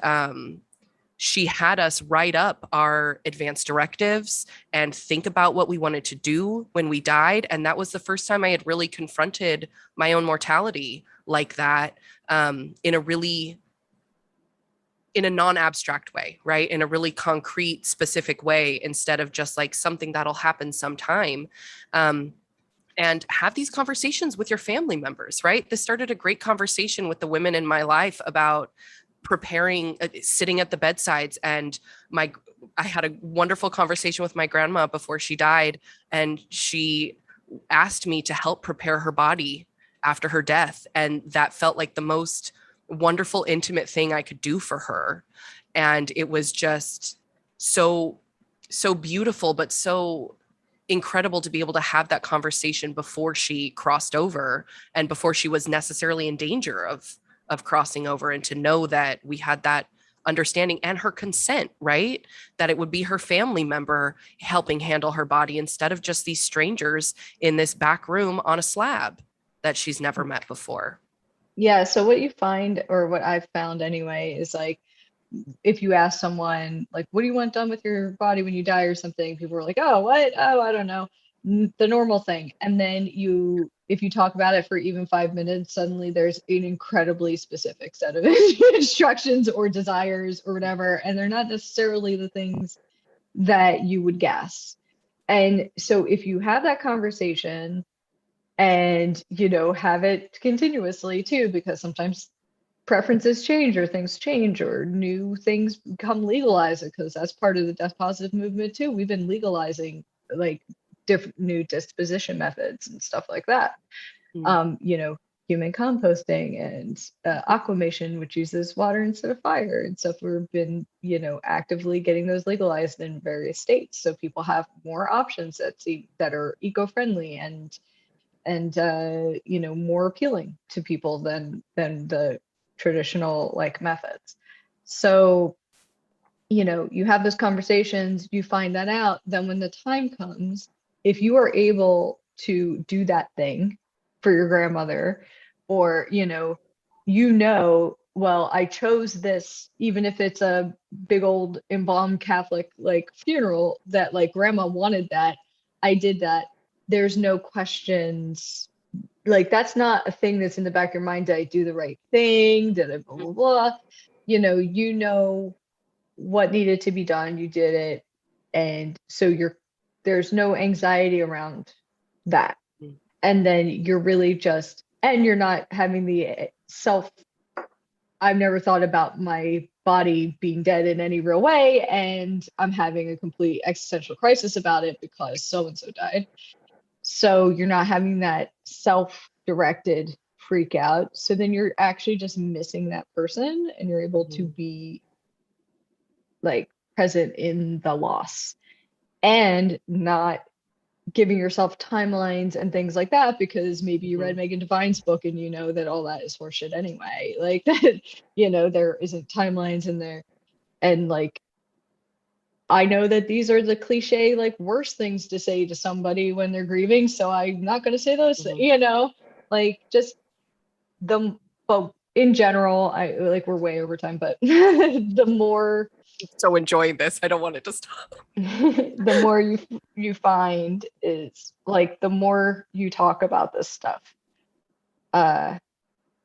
she had us write up our advanced directives and think about what we wanted to do when we died. And that was the first time I had really confronted my own mortality like that, in a non-abstract way, right? In a really concrete, specific way, instead of just like something that'll happen sometime. And have these conversations with your family members, right? This started a great conversation with the women in my life about preparing, sitting at the bedsides. And I had a wonderful conversation with my grandma before she died, and she asked me to help prepare her body after her death. And that felt like the most wonderful, intimate thing I could do for her. And it was just so beautiful, but so incredible to be able to have that conversation before she crossed over and before she was necessarily in danger of crossing over, and to know that we had that understanding and her consent, right? That it would be her family member helping handle her body instead of just these strangers in this back room on a slab that she's never met before. Yeah, so what you find, or what I've found anyway, is like, if you ask someone like, what do you want done with your body when you die or something, people are like, oh, what? Oh, I don't know. The normal thing. And then if you talk about it for even 5 minutes, suddenly there's an incredibly specific set of instructions or desires or whatever. And they're not necessarily the things that you would guess. And so if you have that conversation and, have it continuously too, because sometimes preferences change or things change or new things become legalized, because that's part of the death positive movement too. We've been legalizing like different new disposition methods and stuff like that. Human composting and aquamation, which uses water instead of fire and stuff. We've been, actively getting those legalized in various states, so people have more options that are eco-friendly and and you know, more appealing to people than the traditional like methods. So, you know, you have those conversations, you find that out, then when the time comes, if you are able to do that thing for your grandmother, or you know, well, I chose this, even if it's a big old embalmed Catholic like funeral, that like grandma wanted that, I did that. There's no questions. Like that's not a thing that's in the back of your mind. Did I do the right thing? Did I blah blah blah? You know what needed to be done, you did it, and so there's no anxiety around that. Mm. And then you're really just, and you're not having the self, I've never thought about my body being dead in any real way, and I'm having a complete existential crisis about it because so and so died. So you're not having that self-directed freak out. So then you're actually just missing that person, and you're able to be like present in the loss and not giving yourself timelines and things like that, because maybe you read Megan Devine's book and you know that all that is horseshit anyway. Like that, there isn't timelines in there. And like, I know that these are the cliche, like worst things to say to somebody when they're grieving. So I'm not going to say those, like just but in general, I like we're way over time, but the more So enjoying this. I don't want it to stop. the more you find is like the more you talk about this stuff,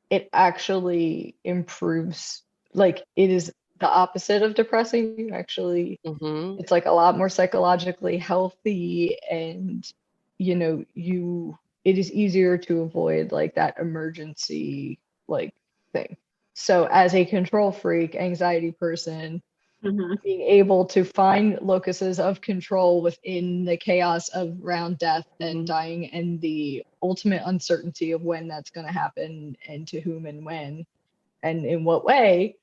it actually improves. Like it is the opposite of depressing. You actually, it's like a lot more psychologically healthy, and it is easier to avoid like that emergency like thing. So as a control freak, anxiety person, being able to find locuses of control within the chaos of around death and dying and the ultimate uncertainty of when that's going to happen and to whom and when and in what way,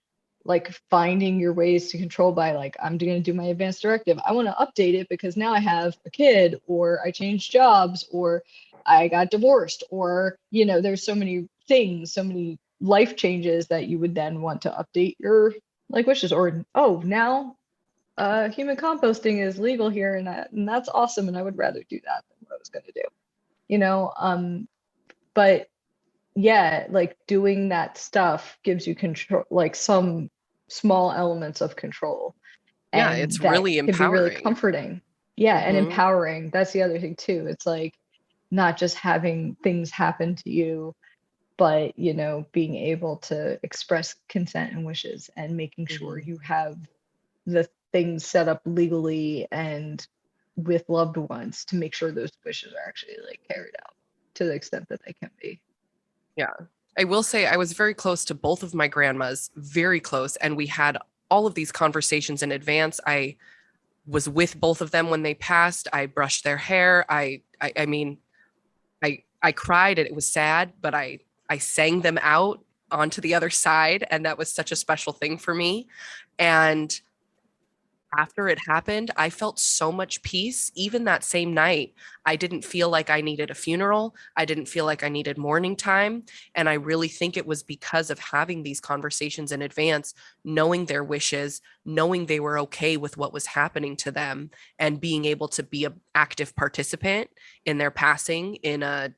like finding your ways to control by like, I'm going to do my advanced directive. I want to update it because now I have a kid, or I changed jobs, or I got divorced, or, there's so many things, so many life changes that you would then want to update your like wishes. Or now human composting is legal here, and that's awesome, and I would rather do that than what I was going to do. But yeah, like doing that stuff gives you control, like some small elements of control, Yeah, and it's that really can be really empowering. comforting. Yeah, and empowering. That's the other thing too. It's like not just having things happen to you, but being able to express consent and wishes, and making sure you have the things set up legally and with loved ones to make sure those wishes are actually like carried out to the extent that they can be. Yeah. I will say I was very close to both of my grandmas, very close, and we had all of these conversations in advance. I was with both of them when they passed. I brushed their hair. I mean, I cried and it was sad, but I sang them out onto the other side, and that was such a special thing for me. And after it happened, I felt so much peace. Even that same night, I didn't feel like I needed a funeral. I didn't feel like I needed mourning time. And I really think it was because of having these conversations in advance, knowing their wishes, knowing they were okay with what was happening to them, and being able to be an active participant in their passing in a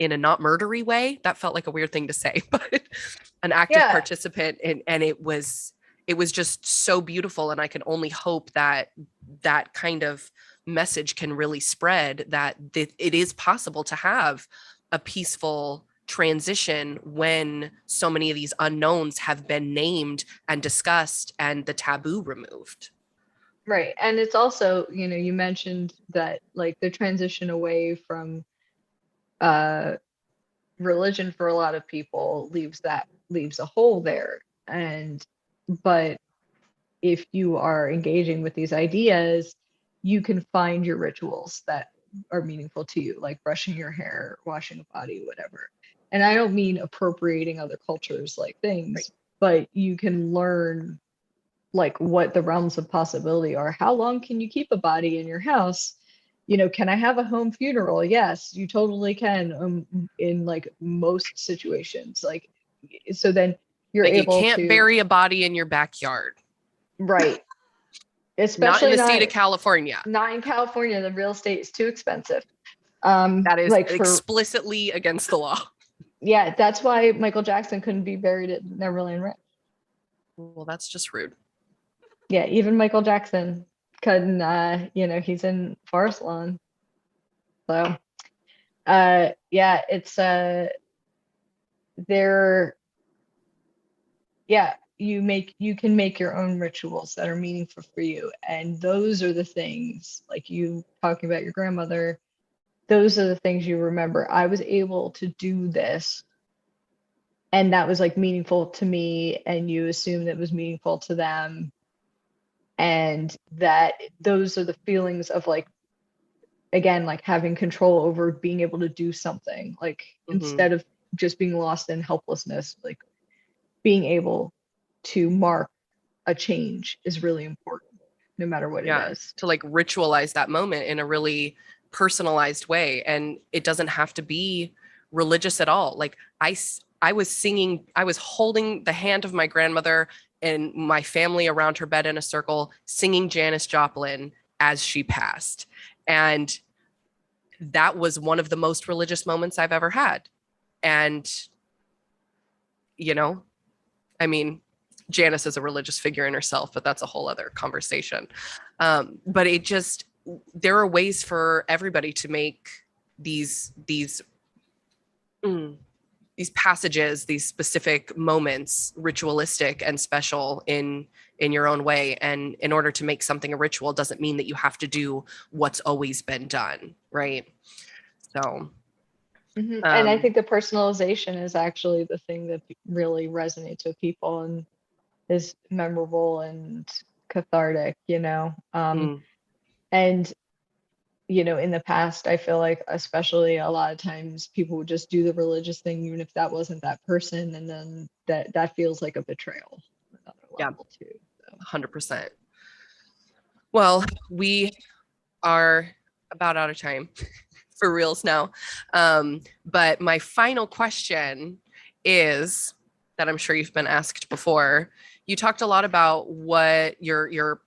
not murdery way. That felt like a weird thing to say, but an active participant. And it was just so beautiful. And I can only hope that that kind of message can really spread, that it is possible to have a peaceful transition when so many of these unknowns have been named and discussed and the taboo removed. Right. And it's also, you mentioned that like the transition away from religion for a lot of people leaves a hole there. But if you are engaging with these ideas, you can find your rituals that are meaningful to you, like brushing your hair, washing a body, whatever. And I don't mean appropriating other cultures like things, but you can learn like what the realms of possibility are. How long can you keep a body in your house can I have a home funeral? Yes, you totally can, in like most situations. Like, so then you're Like, you able can't to, bury a body in your backyard. right. Not in Especially the state of California. not in California. The real estate is too expensive. That is Like explicitly against the law. yeah, that's why Michael Jackson couldn't be buried at Neverland Ranch. Well, that's just rude. Yeah, even Michael Jackson couldn't, he's in Forest Lawn. So yeah, it's there yeah, you can make your own rituals that are meaningful for you. And those are the things, like you talking about your grandmother, those are the things you remember. I was able to do this, and that was like meaningful to me, and you assume that was meaningful to them. And that those are the feelings of like, again, like having control over being able to do something, like instead of just being lost in helplessness, like being able to mark a change is really important, no matter what it is. To like ritualize that moment in a really personalized way. And it doesn't have to be religious at all. Like I was singing, I was holding the hand of my grandmother and my family around her bed in a circle, singing Janis Joplin as she passed. And that was one of the most religious moments I've ever had. And, I mean, Janis is a religious figure in herself, but that's a whole other conversation. But there are ways for everybody to make these passages, these specific moments, ritualistic and special in your own way. And in order to make something a ritual doesn't mean that you have to do what's always been done, right? So. And I think the personalization is actually the thing that really resonates with people and is memorable and cathartic, and in the past, I feel like especially a lot of times people would just do the religious thing even if that wasn't that person, and then that feels like a betrayal on another level too. So. 100%. Well, we are about out of time for reals now. But my final question is that I'm sure you've been asked before. You talked a lot about what your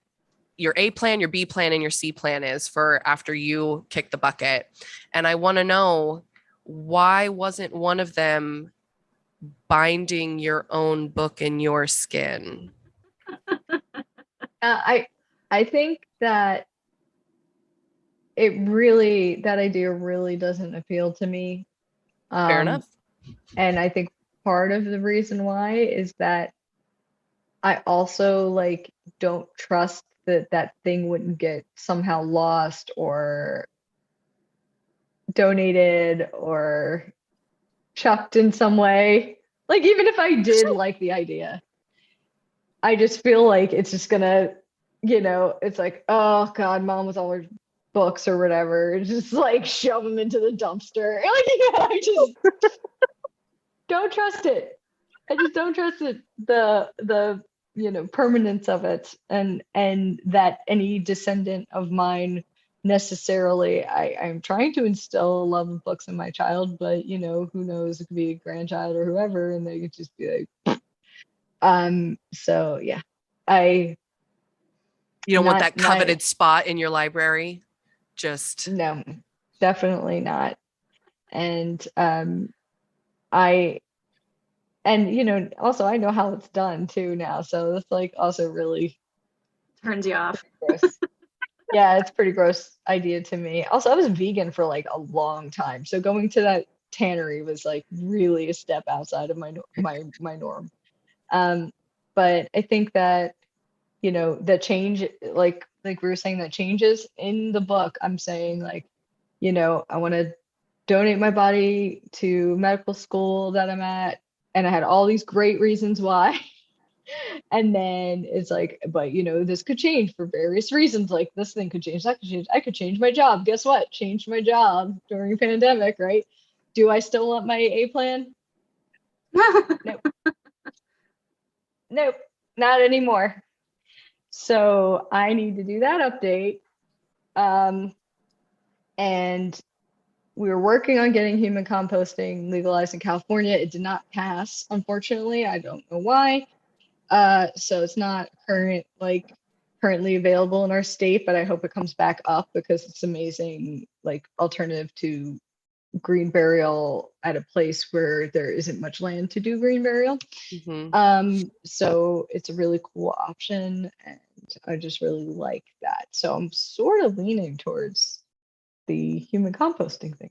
A plan, your B plan, and your C plan is for after you kick the bucket. And I want to know, why wasn't one of them binding your own book in your skin? I think that that idea really doesn't appeal to me. Fair enough. And I think part of the reason why is that I also like don't trust that thing wouldn't get somehow lost or donated or chucked in some way. Like even if I did like the idea, I just feel like it's just gonna, it's like, oh God, mom with all her books or whatever, just like shove them into the dumpster. Like, I just don't trust it. I just don't trust it. The permanence of it, and that any descendant of mine necessarily, I'm trying to instill a love of books in my child, but who knows, it could be a grandchild or whoever, and they could just be like so yeah, you don't want that coveted spot in your library. Just no, definitely not. And also I know how it's done too now, so that's like also really turns you off. Gross. Yeah, it's pretty gross idea to me. Also, I was vegan for like a long time, so going to that tannery was like really a step outside of my norm. But I think that the change, like we were saying, that changes in the book. I'm saying like, I want to donate my body to medical school that I'm at, and I had all these great reasons why. And then it's like, but this could change for various reasons. Like this thing could change, that could change. I could change my job. Guess what? Changed my job during a pandemic, right? Do I still want my A plan? Nope. Nope, not anymore. So I need to do that update. And we were working on getting human composting legalized in California. It did not pass, unfortunately. I don't know why. So it's not currently available in our state, but I hope it comes back up because it's amazing, like alternative to green burial at a place where there isn't much land to do green burial. So it's a really cool option, and I just really like that. So I'm sort of leaning towards the human composting thing.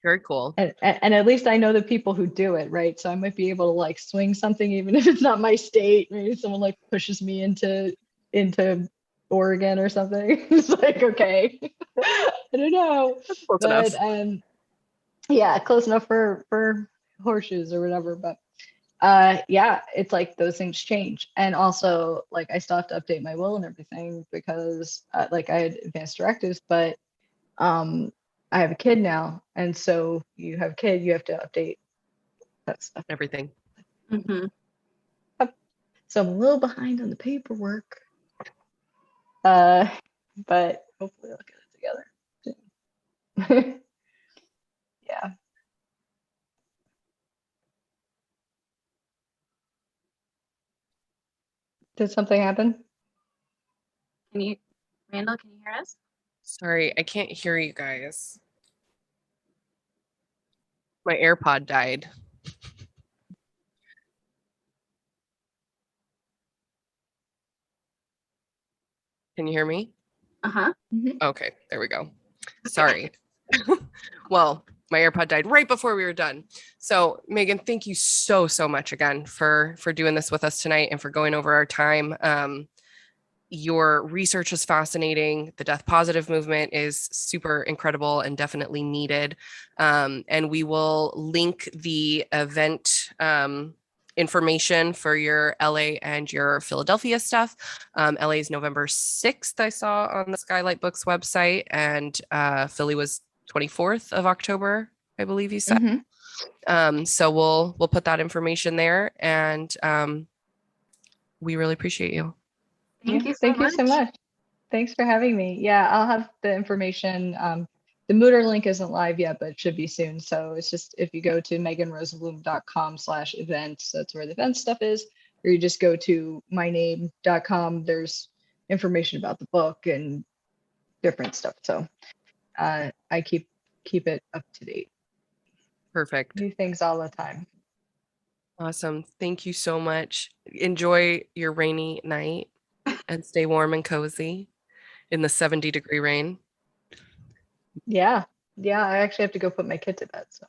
Very cool. And at least I know the people who do it, right? So I might be able to like swing something, even if it's not my state. Maybe someone like pushes me into Oregon or something. It's like, okay, I don't know, That's close but enough. yeah, close enough for horseshoes or whatever. But yeah, it's like those things change, and also like I still have to update my will and everything because like I had advanced directives, but I have a kid now, and so you have a kid, you have to update that stuff. Everything. Mm-hmm. So I'm a little behind on the paperwork, but hopefully I'll get it together. Yeah. Did something happen? Randall, can you hear us? Sorry, I can't hear you guys. My AirPod died. Can you hear me? Uh-huh. Okay, there we go. Sorry. Well, my AirPod died right before we were done. So Megan, thank you so much again for doing this with us tonight and for going over our time. Your research is fascinating. The death positive movement is super incredible and definitely needed. And we will link the event information for your LA and your Philadelphia stuff. LA is November 6th, I saw on the Skylight Books website, and Philly was 24th of October, I believe you said. So we'll put that information there, and we really appreciate you. Thank you so much. Thanks for having me. Yeah, I'll have the information. The Mooter link isn't live yet, but it should be soon. So it's just if you go to meganrosenbloom.com/events, that's where the event stuff is, or you just go to myname.com. There's information about the book and different stuff. So I keep it up to date. Perfect. New things all the time. Awesome. Thank you so much. Enjoy your rainy night and stay warm and cozy in the 70-degree rain. Yeah. I actually have to go put my kid to bed. So